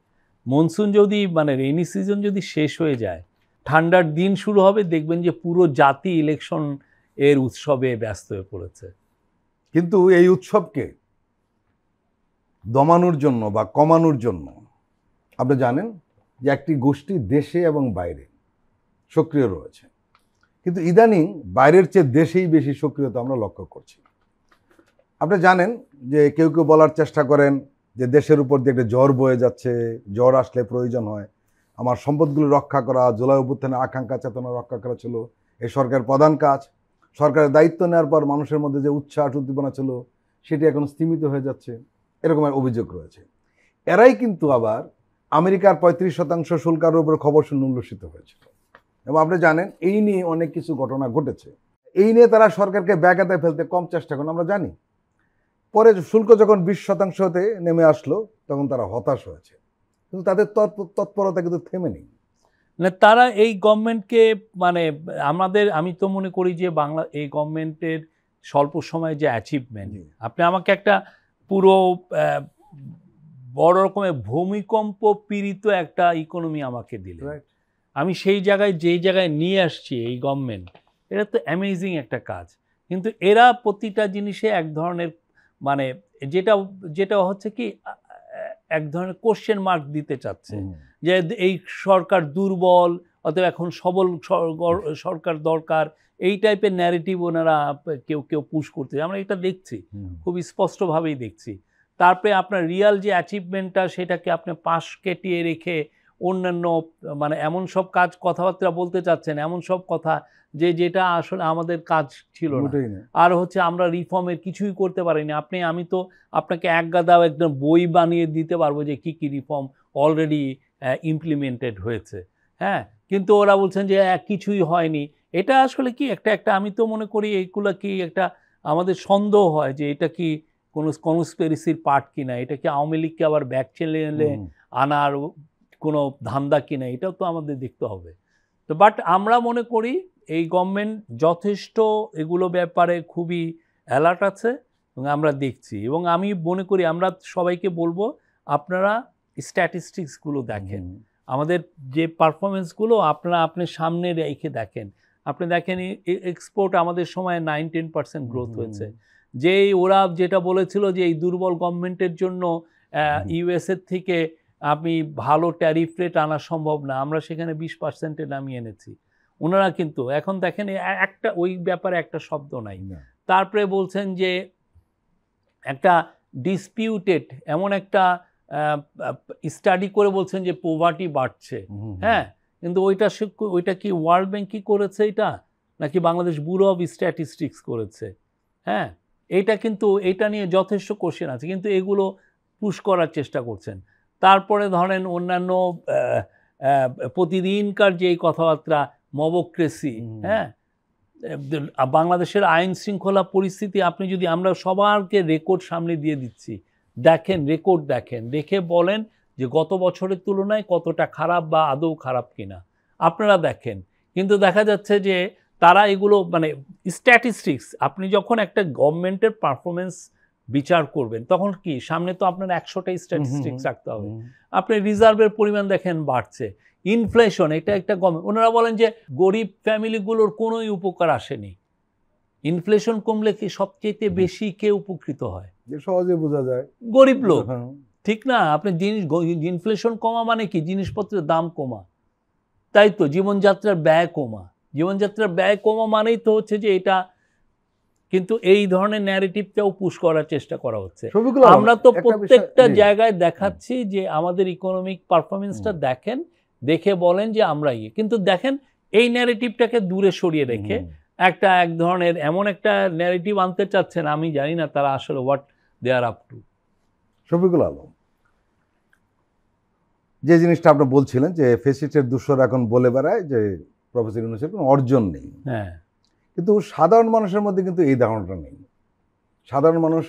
মনসুন যদি মানে রেইনি সিজন যদি শেষ হয়ে যায়, ঠান্ডার দিন শুরু হবে, দেখবেন যে পুরো জাতি ইলেকশন এর উৎসবে ব্যস্ত হয়ে পড়েছে। কিন্তু এই উৎসবকে দমানোর জন্য বা কমানোর জন্য আপনি জানেন যে একটি গোষ্ঠী দেশে এবং বাইরে সক্রিয় রয়েছে, কিন্তু ইদানিং বাইরের চেয়ে দেশেই বেশি সক্রিয়তা আমরা লক্ষ্য করছি। আপনি জানেন যে কেউ কেউ বলার চেষ্টা করেন যে দেশের উপর দিয়ে একটা ঝড় বয়ে যাচ্ছে, ঝড় আসলে প্রয়োজন হয় আমার সম্পদগুলো রক্ষা করা, জুলাই অভ্যুত্থানের আকাঙ্ক্ষা চেতনা রক্ষা করা ছিল এই সরকারের প্রধান কাজ। সরকারের দায়িত্ব নেওয়ার পর মানুষের মধ্যে যে উচ্ছ্বাস উদ্দীপনা ছিল সেটি এখন স্তিমিত হয়ে যাচ্ছে, এরকমের অভিযোগ রয়েছে। এরাই কিন্তু আবার আমেরিকার 35% শুল্কের উপর খবর শুনে উল্লসিত হয়েছিল, এবং আপনি জানেন এই নিয়ে অনেক কিছু ঘটনা ঘটেছে। এই নিয়ে তারা সরকারকে ব্যাঘাতে ফেলতে কম চেষ্টা করেন, আমরা জানি। পরে শুল্ক যখন 20%-তে নেমে আসলো, তখন তারা হতাশ হয়েছে, কিন্তু তাদের তৎপরতা কিন্তু থেমে নেই। না, তারা এই গভর্নমেন্টকে মানে আমি তো মনে করি যে এই গভর্নমেন্টের স্বল্প সময়ে যে অ্যাচিভমেন্ট, আপনি আমাকে একটা পুরো বড় রকমের ভূমিকম্প পীড়িত একটা ইকোনমি আমাকে দিলেন, আমি সেই জায়গায় যেই জায়গায় নিয়ে আসছি এই গভর্নমেন্ট, এটা তো অ্যামেজিং একটা কাজ। কিন্তু এরা প্রতিটা জিনিসে এক ধরনের মানে যেটা হচ্ছে কি এক ধরনের কোশ্চেন মার্ক দিতে চাচ্ছে যে এই সরকার দুর্বল, অথবা এখন সবল সরকার দরকার, এই টাইপের ন্যারেটিভ ওনারা কেউ পুশ করতে, আমরা এটা দেখছি, খুব স্পষ্টভাবেই দেখছি। তারপরে আপনার রিয়াল যে অ্যাচিভমেন্টটা, সেটাকে আপনি পাশ কেটিয়ে রেখে অন্যান্য মানে এমন সব কথাবার্তা বলতে চাচ্ছেন, এমন সব কথা যেটা আসলে আমাদের কাজ ছিল না। আর হচ্ছে আমরা রিফর্মের কিছুই করতে পারিনি। আমি তো আপনাকে এক গাদা একদম বই বানিয়ে দিতে পারবো যে কি কি রিফর্ম অলরেডি ইমপ্লিমেন্টেড হয়েছে, হ্যাঁ, কিন্তু ওরা বলছেন যে কিছুই হয়নি। এটা আসলে কি একটা আমি তো মনে করি এইগুলো কি একটা আমাদের সন্দেহ হয় যে এটা কি কোনো কনস্পিরেসির পার্ট কিনা, এটা কি আওয়ামী লীগকে আবার ব্যাক চ্যালে আনার কোনো ধান্দা কিনা, এটাও তো আমাদের দেখতে হবে। তো বাট আমরা মনে করি এই গভর্নমেন্ট যথেষ্ট এগুলো ব্যাপারে খুবই অ্যালার্ট আছে এবং আমরা দেখছি। এবং আমি মনে করি আমরা সবাইকে বলবো আপনারা স্ট্যাটিস্টিক্সগুলো দেখেন, আমাদের যে পারফরমেন্সগুলো আপনি সামনে রেখে দেখেন। আপনি দেখেন এক্সপোর্ট আমাদের সময় 9-10% গ্রোথ হয়েছে। যেই ওরা যেটা বলেছিল যে এই দুর্বল গভর্নমেন্টের জন্য ইউএসএর থেকে আপনি ভালো ট্যারিফ রেট আনা সম্ভব না, আমরা সেখানে 20%-এ নামিয়ে এনেছি। ওনারা কিন্তু এখন দেখেন একটা ওই ব্যাপারে একটা শব্দ নাই। তারপরে বলছেন যে একটা ডিসপিউটেড এমন একটা স্টাডি করে বলছেন যে পোভার্টি বাড়ছে, হ্যাঁ, কিন্তু ওইটা কি ওয়ার্ল্ড ব্যাংক কি করেছে এটা, নাকি বাংলাদেশ ব্যুরো অফ স্ট্যাটিস্টিক্স করেছে? হ্যাঁ, এটা নিয়ে যথেষ্ট কোশ্চেন আছে, কিন্তু এগুলো পুশ করার চেষ্টা করছেন। তারপরে ধরেন অন্যান্য প্রতিদিনকার যে কথাবার্তা মবক্রেসি, হ্যাঁ, বাংলাদেশের আইন শৃঙ্খলা পরিস্থিতি আপনি যদি আমরা সবারকে রেকর্ড সামনে দিয়ে দিচ্ছি, দেখেন রেকর্ড দেখেন, দেখে বলেন যে গত বছরের তুলনায় কতটা খারাপ বা আদৌ খারাপ কিনা আপনারা দেখেন। কিন্তু দেখা যাচ্ছে যে তারা এগুলো মানে স্ট্যাটিস্টিক্স, আপনি যখন একটা গভর্নমেন্টের পারফরমেন্স বিচার করবেন তখন কি সামনে তো আপনার 100টা স্ট্যাটিস্টিক্স রাখতে হবে। আপনি রিজার্ভের পরিমাণ দেখেন বাড়ছে, ইনফ্লেশন, এটা একটা ওনারা বলেন যে গরিব ফ্যামিলিগুলোর কোনোই উপকার আসেনি। ইনফ্লেশন কমলে কি সবচেয়ে বেশি কে উপকৃত হয়? সহজে বোঝা যায় গরিব লোক, ঠিক না? আপনি ইনফ্লেশন কমা মানে কি? জিনিসপত্রের দাম কমা, তাই তো। জীবনযাত্রার ব্যয় কমা, জীবনযাত্রার ব্যয় কমা মানেই তো হচ্ছে যে এটা, কিন্তু এই ধরনের ন্যারেটিভটাও পুশ করার চেষ্টা করা হচ্ছে। আমরা তো প্রত্যেকটা জায়গায় দেখাচ্ছি যে আমাদের ইকোনমিক পারফরমেন্সটা দেখেন, দেখে বলেন যে আমরা কিন্তু দেখেন এই ন্যারেটিভটাকে দূরে সরিয়ে রেখে এক ধরনের এমন একটা ন্যারেটিভ আনতে চাচ্ছেন, আমি জানি না তারা আসলে what they are up to. Shafiqul Alam, যে জিনিসটা আপনি বলছিলেন যে ফেসিস্টের দূষর এখন বলে বেড়ায় যে প্রফেসর ইউনূসের কোনো অর্জন নেই, হ্যাঁ, কিন্তু সাধারণ মানুষের মধ্যে কিন্তু এই ধারণাটা নেই। সাধারণ মানুষ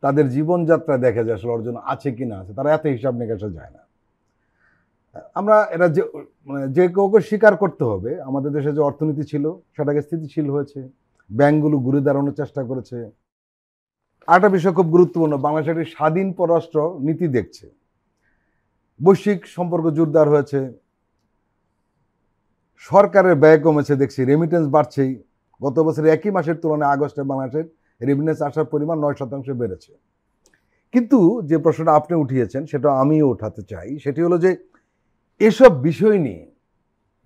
তাদের জীবনযাত্রা দেখে যে আসলে অর্জন আছে কি না আছে, তারা এত হিসাব নিকাশে যায় না। আমরা এটা যে কাউকে স্বীকার করতে হবে, আমাদের দেশে যে অর্থনীতি ছিল সেটাকে স্থিতিশীল হয়েছে, ব্যাংকগুলো ঘুরে দাঁড়ানোর চেষ্টা করেছে। আরেকটা বিষয় খুব গুরুত্বপূর্ণ, বাংলাদেশ একটি স্বাধীন পররাষ্ট্র নীতি দেখছে, বৈশ্বিক সম্পর্ক জোরদার হয়েছে, সরকারের ব্যয় কমেছে, দেখছি রেমিটেন্স বাড়ছেই। গত বছরের একই মাসের তুলনায় আগস্টে বাংলাদেশের রেমিটেন্স আসার পরিমাণ 9% বেড়েছে। কিন্তু যে প্রশ্নটা আপনি উঠিয়েছেন সেটা আমিও উঠাতে চাই, সেটি হলো যে এসব বিষয় নিয়ে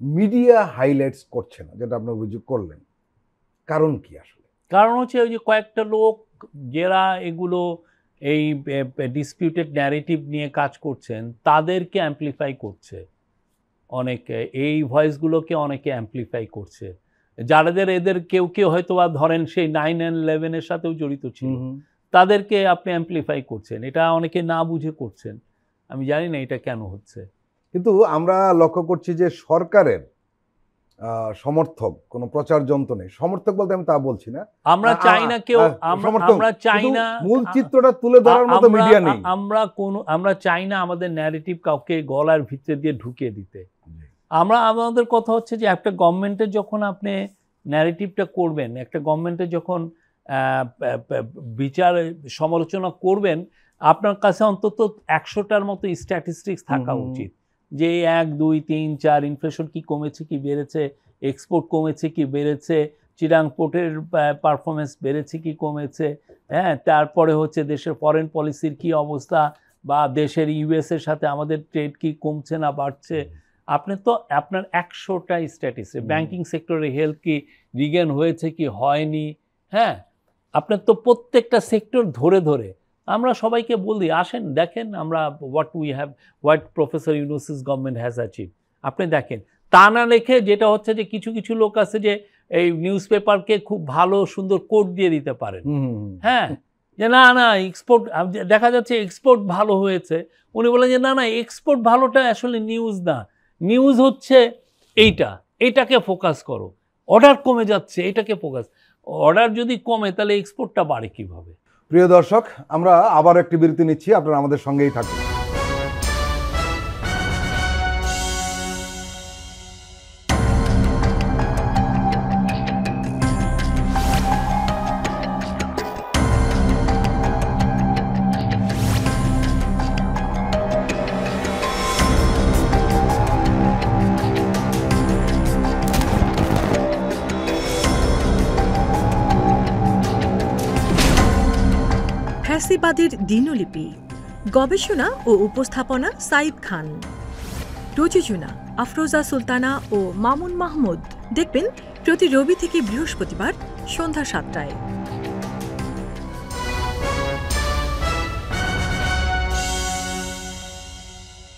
মিডিয়া হাইলাইটস করছে না, যেটা আপনি অভিযোগ করলেন। কারণ কি আসলে? কারণ হচ্ছে ওই যে কয়েকটা লোক যারা এগুলো এই ডিসপিউটেড ন্যারেটিভ নিয়ে কাজ করছেন তাদেরকে অ্যাম্প্লিফাই করছে, অনেকে এই ভয়েসগুলোকে অনেকে অ্যাম্প্লিফাই করছে, যাদের এদের কেউ কেউ হয়তো বা ধরেন সেই 9/11-এর সাথেও জড়িত ছিল, তাদেরকে আপনি অ্যাম্প্লিফাই করছেন। এটা অনেকে না বুঝে করছেন, আমি জানি না এটা কেন হচ্ছে। কিন্তু আমরা লক্ষ্য করছি যে সরকারের সমর্থক কোনো প্রচার যন্ত্র নেই। সমর্থক বলতে আমি তা বলছি না, আমরা চাই না কেউ, আমরা চাই না মূল চিত্রটা তুলে ধরার মতো মিডিয়া নেই। আমরা চাই না আমাদের ন্যারেটিভ কাউকে গলার ভিতরে দিয়ে ঢুকিয়ে দিতে। আমাদের কথা হচ্ছে যে একটা গভর্নমেন্টের যখন আপনি ন্যারেটিভটা করবেন, একটা গভর্নমেন্টের যখন বিচার সমালোচনা করবেন, আপনার কাছে অন্তত 100টার মতো স্ট্যাটিস্টিক্স থাকা উচিত যে 1, 2, 3, 4 ইনফ্লেশন কি কমেছে কি বেড়েছে, এক্সপোর্ট কমেছে কি বেড়েছে, চিরাং পোর্টের পারফরমেন্স বেড়েছে কি কমেছে, হ্যাঁ, তারপরে হচ্ছে দেশের ফরেন পলিসির কি অবস্থা, বা দেশের ইউএসের সাথে আমাদের ট্রেড কি কমছে না বাড়ছে। আপনি তো আপনার 100টা স্ট্যাটিস্টিক্স, ব্যাংকিং সেক্টরে হেলথ কি রিগেন হয়েছে কি হয়নি, হ্যাঁ, আপনার তো প্রত্যেকটা সেক্টর ধরে ধরে আমরা সবাইকে বলি আসেন দেখেন আমরা what professor Yunus's government has achieve, আপনি দেখেন। তা না লেখে যেটা হচ্ছে যে কিছু কিছু লোক আছে যে এই নিউজ পেপারকে খুব ভালো সুন্দর কোড দিয়ে দিতে পারেন, হ্যাঁ, যে না না এক্সপোর্ট দেখা যাচ্ছে এক্সপোর্ট ভালো হয়েছে, উনি বলেন যে না না এক্সপোর্ট ভালোটা আসলে নিউজ না, নিউজ হচ্ছে এইটাকে ফোকাস করো, অর্ডার কমে যাচ্ছে এটাকে ফোকাস, অর্ডার যদি কমে তাহলে এক্সপোর্টটা বাড়ে কিভাবে? প্রিয় দর্শক, আমরা আবার একটি বিরতি নিচ্ছি, আপনারা আমাদের সঙ্গেই থাকুন। ফ্যাসিবাদের দিনলিপি, গবেষণা ও উপস্থাপনা সাইদ খান, প্রযোজনা আফরোজা সুলতানা ও মামুন মাহমুদ। দেখবেন প্রতি রবি থেকে বৃহস্পতিবার সন্ধ্যা ৭টায়।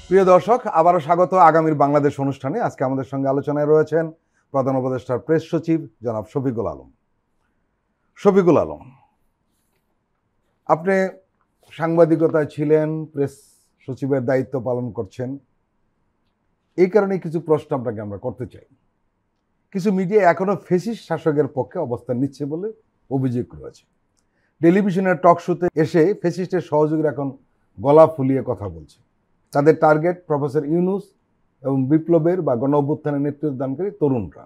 প্রিয় দর্শক, আবারও স্বাগত আগামীর বাংলাদেশ অনুষ্ঠানে। আজকে আমাদের সঙ্গে আলোচনায় রয়েছেন প্রধান উপদেষ্টার প্রেস সচিব জনাব শফিকুল আলম। শফিকুল আলম, আপনি সাংবাদিকতায় ছিলেন, প্রেস সচিবের দায়িত্ব পালন করছেন, এই কারণে কিছু প্রশ্ন আপনাকে আমরা করতে চাই। কিছু মিডিয়া এখনো ফ্যাসিস্ট শাসকের পক্ষে অবস্থান নিচ্ছে বলে অভিযোগ রয়েছে। টেলিভিশনের টক শোতে এসে ফ্যাসিস্টের সহযোগীরা এখন গলা ফুলিয়ে কথা বলছে। তাদের টার্গেট প্রফেসর ইউনুস এবং বিপ্লবের বা গণ অভ্যুত্থানের নেতৃত্ব দানকারী তরুণরা।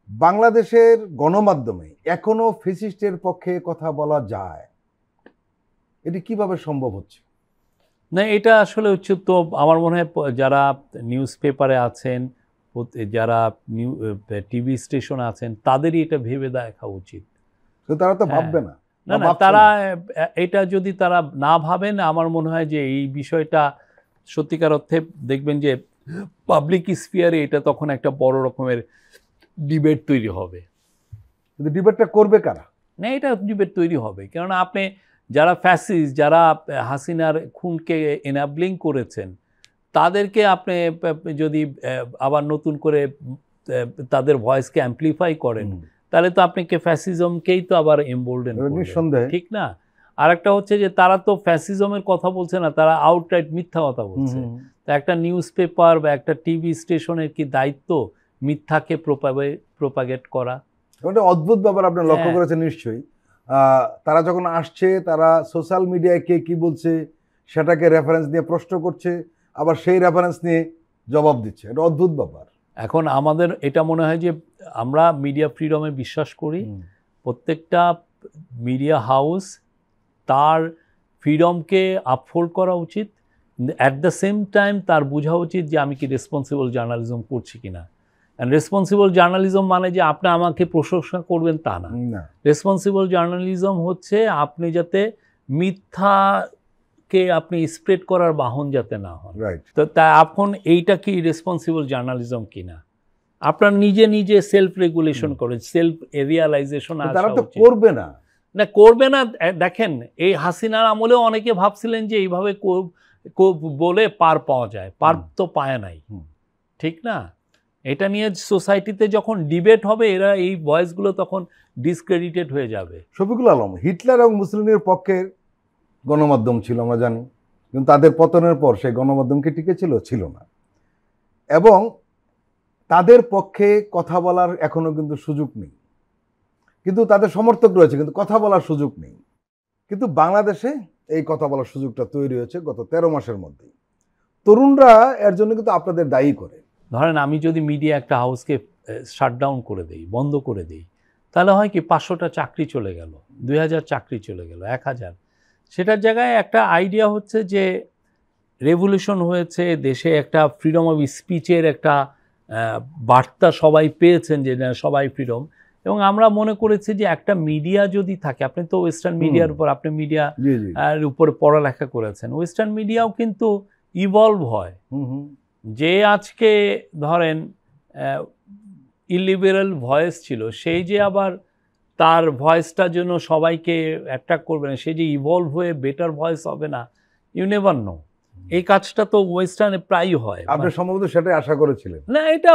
বাংলাদেশের গণমাধ্যমে এখনো ফ্যাসিস্টের পক্ষে কথা বলা যায়, এটি কিভাবে সম্ভব হচ্ছে? না, এটা আসলে হচ্ছে তো আমার মনে হয় যারা নিউজ পেপারে আছেন, যারা টিভি স্টেশন আছেন, তাদেরই এটা ভেবে দেখা উচিত। তো তারা তো ভাববে না। না না, তারা এটা যদি তারা না ভাবেন, আমার মনে হয় যে এই বিষয়টা সত্যিকার অর্থে দেখবেন যে পাবলিক স্ফিয়ারে এটা তখন একটা বড় রকমের ডিবেট তৈরি হবে। কিন্তু ডিবেটটা করবে কারা? না, এটা ডিবেট তৈরি হবে, কেননা আপনি যারা ফ্যাসিস্ট, যারা হাসিনার খুনকে এনাবলিং করেছেন, তাদেরকে আপনি যদি আবার নতুন করে তাদের ভয়েসকে অ্যাম্পলিফাই করেন, তাহলে তো আপনি ফ্যাসিজমকেই তো আবার এমবোল্ডেন করবেন, ঠিক না? আর একটা হচ্ছে যে তারা তো ফ্যাসিজমের কথা বলছে না, তারা আউটরাইট মিথ্যা কথা বলছে। তো একটা নিউজ পেপার বা একটা টিভি স্টেশনের কি দায়িত্ব মিথ্যাকে প্রোপাগেট করা? ওটা অদ্ভুত ব্যাপার, আপনি লক্ষ্য করেছেন নিশ্চয়ই। তারা যখন আসছে, তারা সোশ্যাল মিডিয়ায় কে কি বলছে সেটাকে রেফারেন্স দিয়ে প্রশ্ন করছে, আবার সেই রেফারেন্স নিয়ে জবাব দিচ্ছে। এটা অদ্ভুত ব্যাপার। এখন আমাদের এটা মনে হয় যে আমরা মিডিয়া ফ্রিডমে বিশ্বাস করি। প্রত্যেকটা মিডিয়া হাউস তার ফ্রিডমকে আপহোল্ড করা উচিত, অ্যাট দ্য সেম টাইম তার বোঝা উচিত যে আমি কি রেসপন্সিবল জার্নালিজম করছি কিনা। রেসপন্সিবল জার্নালিজম মানে যে আপনি আমাকে প্রশংসা করবেন তা না। রেসপন্সিবল জার্নালিজম হচ্ছে আপনি যাতে মিথ্যাকে আপনি স্প্রেড করার বাহন যাতে না হন। তো তা এখন এইটা কি রেসপন্সিবল জার্নালিজম কিনা? আপনার নিজে নিজে সেলফ রেগুলেশন করে, সেলফ রিয়ালাইজেশন করবে না। না, করবে না। দেখেন, এই হাসিনার আমলেও অনেকে ভাবছিলেন যে এইভাবে বলে পার পাওয়া যায়, পার তো পায় নাই, ঠিক না? এটা নিয়ে সোসাইটিতে যখন ডিবেট হবে, এরা এই ভয়েসগুলো তখন ডিসক্রেডিটেড হয়ে যাবে। শফিকুল আলম, হিটলার এবং মুসলিনের পক্ষের গণমাধ্যম ছিল আমরা জানি, কিন্তু তাদের পতনের পর সেই গণমাধ্যমকে টিকে ছিল না। এবং তাদের পক্ষে কথা বলার এখনো কিন্তু সুযোগ নেই, কিন্তু তাদের সমর্থক রয়েছে, কিন্তু কথা বলার সুযোগ নেই। কিন্তু বাংলাদেশে এই কথা বলার সুযোগটা তৈরি হয়েছে গত 13 মাসের মধ্যেই। তরুণরা এর জন্য কিন্তু আপনাদের দায়ী করে। ধরেন আমি যদি মিডিয়া একটা হাউসকে শাটডাউন করে দেই, বন্ধ করে দেই, তাহলে হয় কি 500টা চাকরি চলে গেল, 2000 চাকরি চলে গেল, 1000। সেটার জায়গায় একটা আইডিয়া হচ্ছে যে রেভলিউশন হয়েছে, দেশে একটা ফ্রিডম অফ স্পিচের একটা বার্তা সবাই পেয়েছেন যে না সবাই ফ্রিডম। এবং আমরা মনে করেছি যে একটা মিডিয়া যদি থাকে, আপনি তো ওয়েস্টার্ন মিডিয়ার উপর, আপনি মিডিয়া উপরে পড়ালেখা করেছেন, ওয়েস্টার্ন মিডিয়াও কিন্তু ইভলভ হয়। যে আজকে ধরেন ইলিবেরাল ভয়েস ছিল, সেই যে আবার তার ভয়েসটা জন্য সবাইকে অ্যাট্রাক্ট করবে না, সে যে ইভলভ হয়ে বেটার ভয়েস হবে না, ইউ নেভার নো। এই কাজটা তো ওয়েস্টার্নে প্রায়ই হয়। আপনি সম্ভবত সেটাই আশা করেছিলেন। না, এটা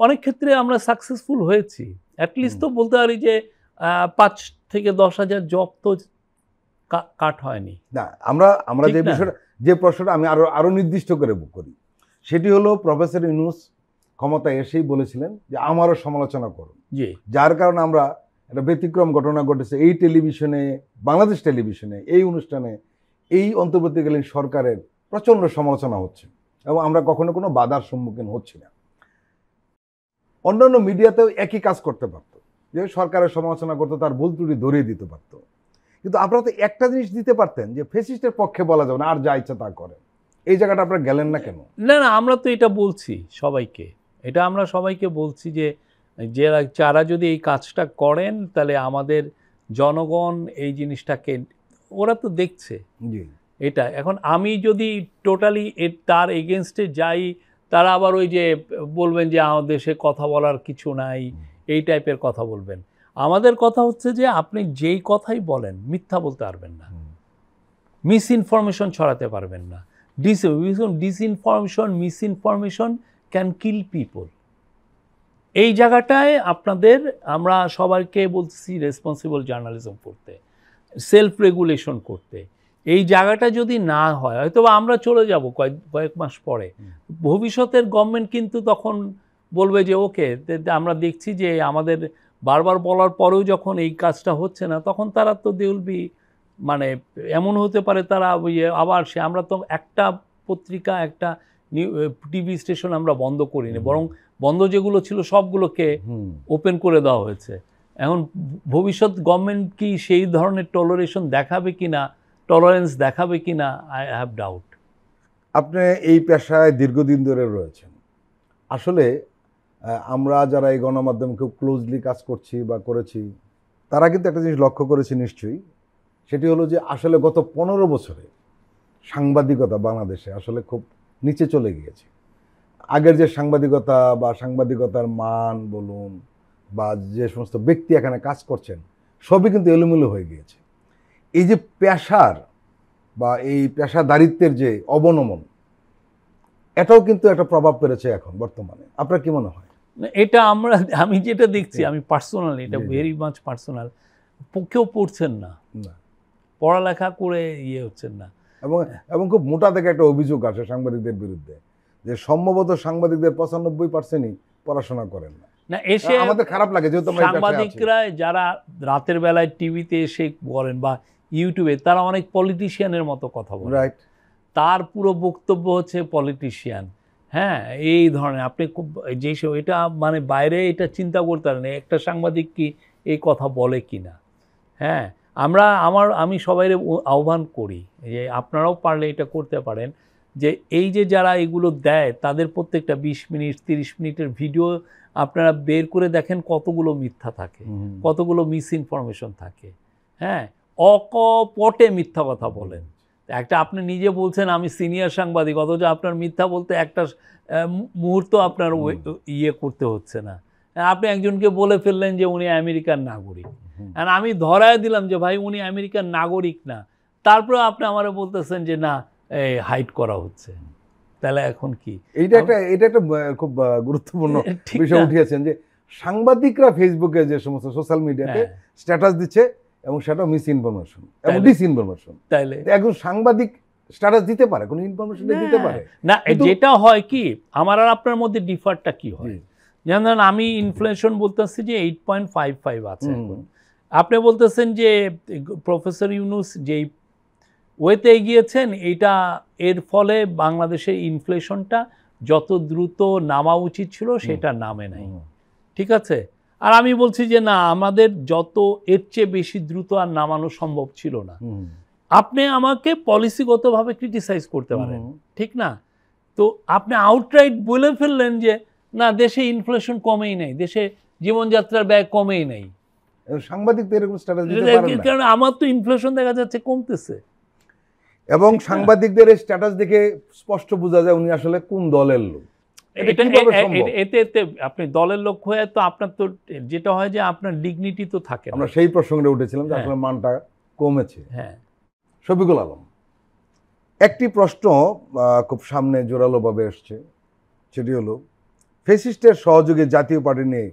অনেক ক্ষেত্রে আমরা সাকসেসফুল হয়েছি। অ্যাটলিস্ট তো বলতে পারি যে 5 থেকে 10,000 জব তো কাট হয়নি। না, আমরা যে বিষয়টা, যে প্রশ্নটা আমি আরো নির্দিষ্ট করে করি, সেটি হলো প্রফেসর ইউনূস ক্ষমতায় এসেই বলেছিলেন যে আমারও সমালোচনা করুন, যার কারণে আমরা একটা ব্যতিক্রম ঘটনা ঘটেছে এই টেলিভিশনে, বাংলাদেশ টেলিভিশনে, এই অনুষ্ঠানে এই অন্তর্বর্তীকালীন সরকারের প্রচণ্ড সমালোচনা হচ্ছে এবং আমরা কখনো কোনো বাধার সম্মুখীন হচ্ছি না। অন্যান্য মিডিয়াতেও একই কাজ করতে পারত, যে সরকারের সমালোচনা করতো, তার ভুল ত্রুটি ধরিয়ে দিতে পারত। কিন্তু আপনারা তো একটা জিনিস দিতে পারতেন যে ফ্যাসিস্টের পক্ষে বলা যাবে না, আর যা ইচ্ছা তা করেন। এই জায়গাটা আপনারা গেলেন না কেন? না, আমরা তো এটা বলছি সবাইকে, এটা আমরা সবাইকে বলছি যে যারা যদি এই কাজটা করেন তাহলে আমাদের জনগণ এই জিনিসটাকে ওরা তো দেখছে। এটা এখন আমি যদি টোটালি তার এগেনস্টে যাই, তারা আবার ওই যে বলবেন যে আমাদের দেশে কথা বলার কিছু নাই, এই টাইপের কথা বলবেন। আমাদের কথা হচ্ছে যে আপনি যেই কথাই বলেন মিথ্যা বলতে পারবেন না, মিস ইনফরমেশন ছড়াতে পারবেন না। Disinformation, miss information can kill people. এই জায়গাটায় আমরা সবাইকে বলছি রেসপন্সিবল জার্নালিজম করতে, সেলফ রেগুলেশন করতে। এই জায়গাটা যদি না হয়, হয়তো আমরা চলে যাব কয়েক মাস পরে, ভবিষ্যতের গভর্নমেন্ট কিন্তু তখন বলবে যে ওকে, আমরা দেখছি যে আমাদের বারবার বলার পরেও যখন এই কাজটা হচ্ছে না, তখন তারা তো দে উইল বি, মানে এমন হতে পারে তারা আবার আমরা তো একটা পত্রিকা, একটা টিভি স্টেশন আমরা বন্ধ করিনি, বরং বন্ধ যেগুলো ছিল সবগুলোকে ওপেন করে দেওয়া হয়েছে। এখন ভবিষ্যৎ গভর্নমেন্ট কি সেই ধরনের টলারেন্স দেখাবে কিনা আই হ্যাভ ডাউট। আপনি এই পেশায় দীর্ঘদিন ধরে রয়েছেন। আসলে আমরা যারা এই গণমাধ্যমে খুব ক্লোজলি কাজ করছি বা করেছি, তারা কিন্তু একটা জিনিস লক্ষ্য করেছি নিশ্চয়ই, সেটি হলো যে আসলে গত 15 বছরে সাংবাদিকতা বাংলাদেশে আসলে খুব নিচে চলে গিয়েছে। আগের যে সাংবাদিকতা বা সাংবাদিকতার মান বলুন বা যে সমস্ত ব্যক্তি এখানে কাজ করছেন, সবই কিন্তু এলোমেলো হয়ে গিয়েছে। এই যে পেশার বা এই পেশাদারিত্বের যে অবনমন, এটাও কিন্তু একটা প্রভাব পেরেছে এখন বর্তমানে। আপনার কি মনে হয়? এটা আমি যেটা দেখছি, আমি পার্সোনালি, এটা ভেরি মাচ পার্সোনাল, কেউ পড়ছেন না, পড়ালেখা করে হচ্ছেন না। এবং খুব মোটা থেকে একটা অভিযোগ আসে সাংবাদিকদের বিরুদ্ধে যে সম্ভবত সাংবাদিকদের 95%ই পড়াশোনা করেন না। এসে আমাদের খারাপ লাগে, যেহেতু সাংবাদিকরা যারা রাতের বেলায় টিভিতে এসে বলেন বা ইউটিউবে, তারা অনেক পলিটিশিয়ানের মতো কথা বলে, রাইট? তার পুরো বক্তব্য হচ্ছে পলিটিশিয়ান। হ্যাঁ, এই ধরনের আপনি খুব এটা মানে বাইরে এটা চিন্তা করতে পারেন একটা সাংবাদিক কি এই কথা বলে কিনা। হ্যাঁ, আমি সবাই আহ্বান করি যে আপনারাও পারলে এটা করতে পারেন, যে এই যে যারা এগুলো দেয় তাদের প্রত্যেকটা 20 মিনিট 30 মিনিটের ভিডিও আপনারা বের করে দেখেন কতগুলো মিথ্যা থাকে, কতগুলো মিস ইনফরমেশন থাকে। হ্যাঁ, অকপটে মিথ্যা কথা বলেন। একটা আপনি নিজে বলছেন আমি সিনিয়র সাংবাদিক, অথচ আপনার মিথ্যা বলতে একটা মুহূর্ত আপনার করতে হচ্ছে না। আপনি একজনকে বলে ফেললেন যে উনি আমেরিকার নাগরিক, আর আমি ধরায় দিলাম যে ভাই উনি আমেরিকার নাগরিক না, তারপরে আপনি আমারে বলতেছেন যে না হাইড করা হচ্ছে। তাহলে এখন কি? এটা একটা খুব গুরুত্বপূর্ণ বিষয় উঠিয়েছেন যে সাংবাদিকরা ফেসবুকে যে সমস্ত সোশ্যাল মিডিয়াতে স্ট্যাটাস দিচ্ছে এবং সেটা মিস ইনফরমেশন এবং ডিসইনফরমেশন। তাইলে একজন সাংবাদিক স্ট্যাটাস দিতে পারে, কোনো ইনফরমেশন দিতে পারে না। যেটা হয় কি, আমার আর আপনার মধ্যে ডিফারটা কি হয়, যেমন আমি ইনফ্লেশন বলতেছি যে 8.55 আছে, আপনি বলতেছেন যে প্রফেসর ইউনূস যেই ওয়েতে এগিয়েছেন, এর ফলে বাংলাদেশের ইনফ্লেশনটা যত দ্রুত নামা উচিত ছিল সেটা নামে নাই, ঠিক আছে? আর আমি বলছি যে না, আমাদের যত এর চেয়ে বেশি দ্রুত আর নামানো সম্ভব ছিল না। আপনি আমাকে পলিসিগতভাবে ক্রিটিসাইজ করতে পারেন, ঠিক না? তো আপনি আউটরাইট বলে ফেললেন যে না, দেশে ইনফ্লেশন কমেই নাই, দেশে জীবনযাত্রার ব্যয় কমেই নাই। সাংবাদিকদের এরকম স্ট্যাটাস দিতে পারেন না, কারণ আমার তো ইনফ্লেশন দেখা যাচ্ছে কমতেছে। এবং সাংবাদিকদের এই স্ট্যাটাস দেখে স্পষ্ট বোঝা যায় উনি আসলে কোন দলের লোক। এটা কিভাবে সম্ভব? এতে আপনি দলের লোক হয়ে তো আপনার তো যেটা হয় যে আপনার ডিগনিটি তো থাকে না। আমরা সেই প্রসঙ্গে উঠেছিলাম যে হ্যাঁ। আসলে মানটা কমেছে। হ্যাঁ, শফিকুল আলম, একটি প্রশ্ন খুব সামনে জোরালোভাবে এসছে, সেটি হলো ফ্যাসিস্টের সহযোগী জাতীয় পার্টি নিয়ে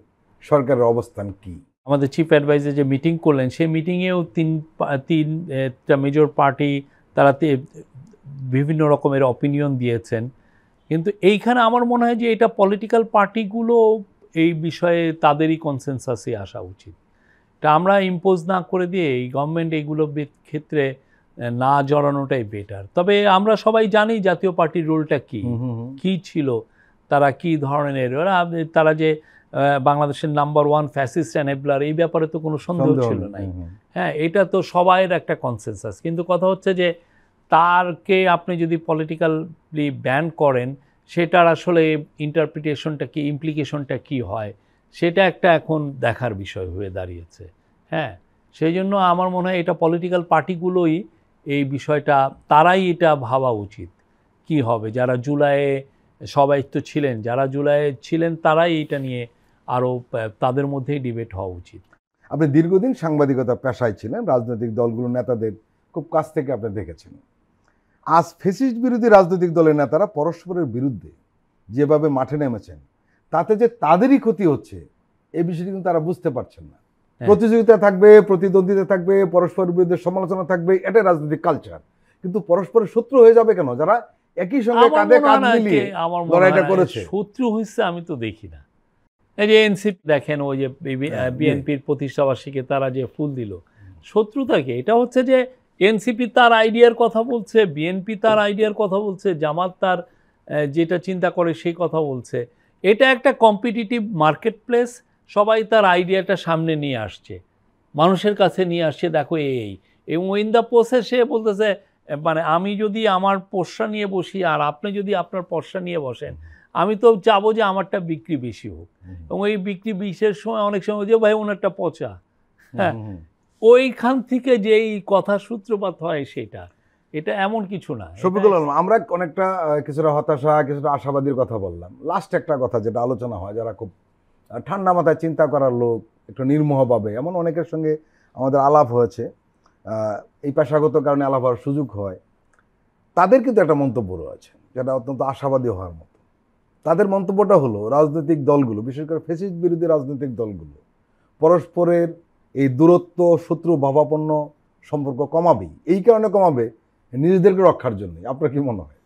সরকারের অবস্থান কি? আমাদের চিফ অ্যাডভাইজার যে মিটিং করলেন সেই মিটিংয়েও তিনটা মেজর পার্টি তারা বিভিন্ন রকমের অপিনিয়ন দিয়েছেন, কিন্তু এইখানে আমার মনে হয় যে এটা পলিটিক্যাল পার্টিগুলো এই বিষয়ে তাদেরই কনসেনসাসে আসা উচিত। এটা আমরা ইম্পোজ না করে দিয়ে এই গভর্নমেন্ট এইগুলো ক্ষেত্রে না জড়ানোটাই বেটার। তবে আমরা সবাই জানি জাতীয় পার্টির রোলটা কি ছিল, তারা কি ধরনের, তারা যে বাংলাদেশের নাম্বার 1 ফ্যাসিস্ট এনেবলার, এই ব্যাপারে তো কোনো সন্দেহ ছিল নাই। হ্যাঁ, এটা তো সবাইয়ের একটা কনসেনসাস, কিন্তু কথা হচ্ছে যে তারকে আপনি যদি পলিটিক্যালি ব্যান করেন সেটার আসলে ইন্টারপ্রিটেশনটা কি, ইমপ্লিকেশনটা কি হয়, সেটা একটা এখন দেখার বিষয় হয়ে দাঁড়িয়েছে। হ্যাঁ, সেই জন্য আমার মনে হয় এটা পলিটিক্যাল পার্টিগুলোই এই বিষয়টা, তারাই এটা ভাবা উচিত কি হবে। যারা জুলাইয়ে সবাই তো ছিলেন, যারা জুলাইয়ে ছিলেন তারাই এটা নিয়ে আরও তাদের মধ্যেই ডিবেট হওয়া উচিত। আপনি দীর্ঘদিন সাংবাদিকতা পেশায় ছিলেন, রাজনৈতিক দলগুলোর নেতাদের খুব কাছ থেকে আপনি দেখেছেন। আজ ফ্যাসিস্ট বিরোধী রাজনৈতিক দলের নেতারা পরস্পরের বিরুদ্ধে যেভাবে মাঠে নেমেছেন, তাতে যে তাদেরই ক্ষতি হচ্ছে এই বিষয়টি কিন্তু তারা বুঝতে পারছেন না। প্রতিযোগিতা থাকবে, প্রতিদ্বন্দ্বিতা থাকবে, পরস্পরের বিরুদ্ধে সমালোচনা থাকবে, এটাই রাজনৈতিক কালচার। কিন্তু পরস্পরের শত্রু হয়ে যাবে কেন? যারা একই সঙ্গে কাঁধে কাঁধ মিলিয়ে লড়াইটা করেছে। শত্রু হয়েছে আমি তো দেখি না। এই যে এনসিপি দেখেন, ওই যে বিএনপির প্রতিষ্ঠাবার্ষিকী তারা যে ফুল দিল, শত্রুতা কি? এটা হচ্ছে যে এনসিপি তার আইডিয়ার কথা বলছে, বিএনপি তার আইডিয়ার কথা বলছে, জামাত তার যেটা চিন্তা করে সেই কথা বলছে। এটা একটা কম্পিটিটিভ মার্কেট প্লেস, সবাই তার আইডিয়াটা সামনে নিয়ে আসছে, মানুষের কাছে নিয়ে আসছে, দেখো এই এবং ইন দ্য প্রসেস সে বলতেছে, মানে আমি যদি আমার পোষ্যা নিয়ে বসি আর আপনি যদি আপনার পোষ্যা নিয়ে বসেন, আমি তো চাবো যে আমারটা বিক্রি বেশি হোক, এবং এই বিক্রি বিশের সময় অনেক সময় যে ভাই ওনারটা পচা, হ্যাঁ, ওইখান থেকে যে এই কথা সূত্রপাত হয় সেটা, এটা এমন কিছু না। শফিকুল আলম, আমরা অনেকটা কিছুটা হতাশা, কিছুটা আশাবাদীর কথা বললাম। লাস্ট একটা কথা যেটা আলোচনা হয়, যারা খুব ঠান্ডা মাথায় চিন্তা করার লোক, একটু নির্মোহভাবে, এমন অনেকের সঙ্গে আমাদের আলাপ হয়েছে, এই পেশাগত কারণে আলাপ হওয়ার সুযোগ হয়, তাদের কিন্তু একটা মন্তব্য রয়েছে যেটা অত্যন্ত আশাবাদী হওয়ার মতো। তাদের মন্তব্যটা হলো রাজনৈতিক দলগুলো, বিশেষ করে ফ্যাসিস্ট বিরোধী রাজনৈতিক দলগুলো পরস্পরের এই দূরত্ব, শত্রু ভাবাপন্ন সম্পর্ক কমাবেই। এই কারণে কমাবে নিজেদেরকে রক্ষার জন্য। আপনার কি মনে হয়?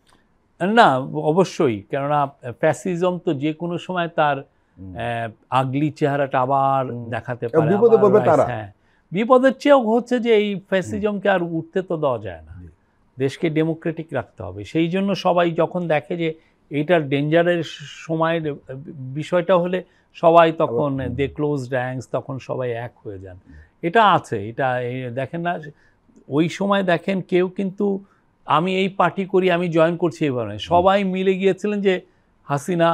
না, অবশ্যই, কেননা ফ্যাসিজম তো যে কোনো সময় তার আগলি চেহারাটা আবার দেখাতে পারে। বিপদে পড়বে তারা। হ্যাঁ, বিপদের চেয়েও হচ্ছে যে এই ফ্যাসিজমকে আর উঠতে তো দেওয়া যায় না, দেশকে ডেমোক্রেটিক রাখতে হবে। সেই জন্য সবাই যখন দেখে যে এইটার ডেঞ্জারের সময়ের বিষয়টা হলে সবাই তখন দে ক্লোজ র্যাঙ্কস, তখন সবাই এক হয়ে যান। এটা আছে, এটা দেখেন না, ওই সময় দেখেন কেউ কিন্তু আমি এই পার্টি করি, আমি জয়েন করছি এভাবে, সবাই মিলে গিয়েছিলেন যে হাসিনা,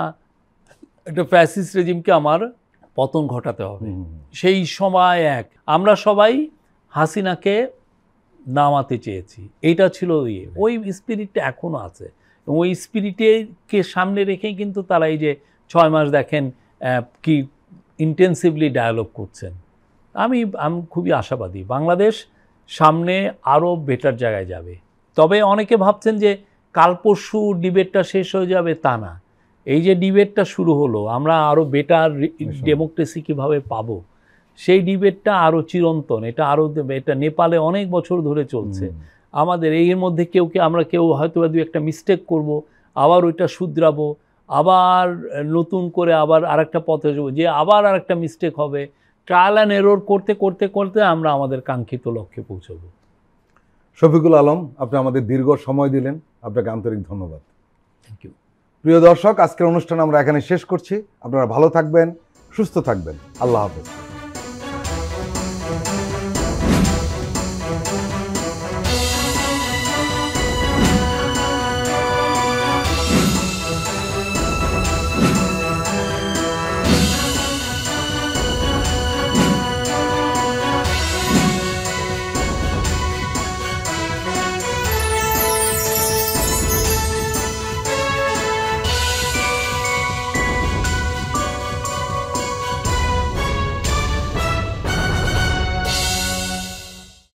একটা ফ্যাসিস্ট রেজিমকে আমার পতন ঘটাতে হবে। সেই সময় আমরা সবাই হাসিনাকে নামাতে চেয়েছি, এইটা ছিল ওই স্পিরিটটা এখনও আছে, এবং ওই স্পিরিটকে সামনে রেখেই কিন্তু তারা এই যে 6 মাস দেখেন কি ইন্টেন্সিভলি ডায়ালগ করছেন। আমি খুবই আশাবাদী বাংলাদেশ সামনে আরও বেটার জায়গায় যাবে। তবে অনেকে ভাবছেন যে কাল পরশু ডিবেটটা শেষ হয়ে যাবে, তা না। এই যে ডিবেটটা শুরু হলো, আমরা আরও বেটার ডেমোক্রেসি কীভাবে পাবো, সেই ডিবেটটা আরও চিরন্তন। এটা নেপালে অনেক বছর ধরে চলছে। আমাদের এর মধ্যে আমরা কেউ হয়তো দু একটা মিস্টেক করব, আবার ওইটা শুধরাবো, আবার নতুন করে আবার আরেকটা পথে যাবো, যে আবার আরেকটা মিস্টেক হবে, ট্রায়াল অ্যান্ড এরর করতে করতে করতে আমরা আমাদের কাঙ্ক্ষিত লক্ষ্যে পৌঁছবো। শফিকুল আলম, আপনি আমাদের দীর্ঘ সময় দিলেন, আপনাকে আন্তরিক ধন্যবাদ। Thank you. প্রিয় দর্শক, আজকের অনুষ্ঠান আমরা এখানে শেষ করছি। আপনারা ভালো থাকবেন, সুস্থ থাকবেন। আল্লাহ হাফেজ।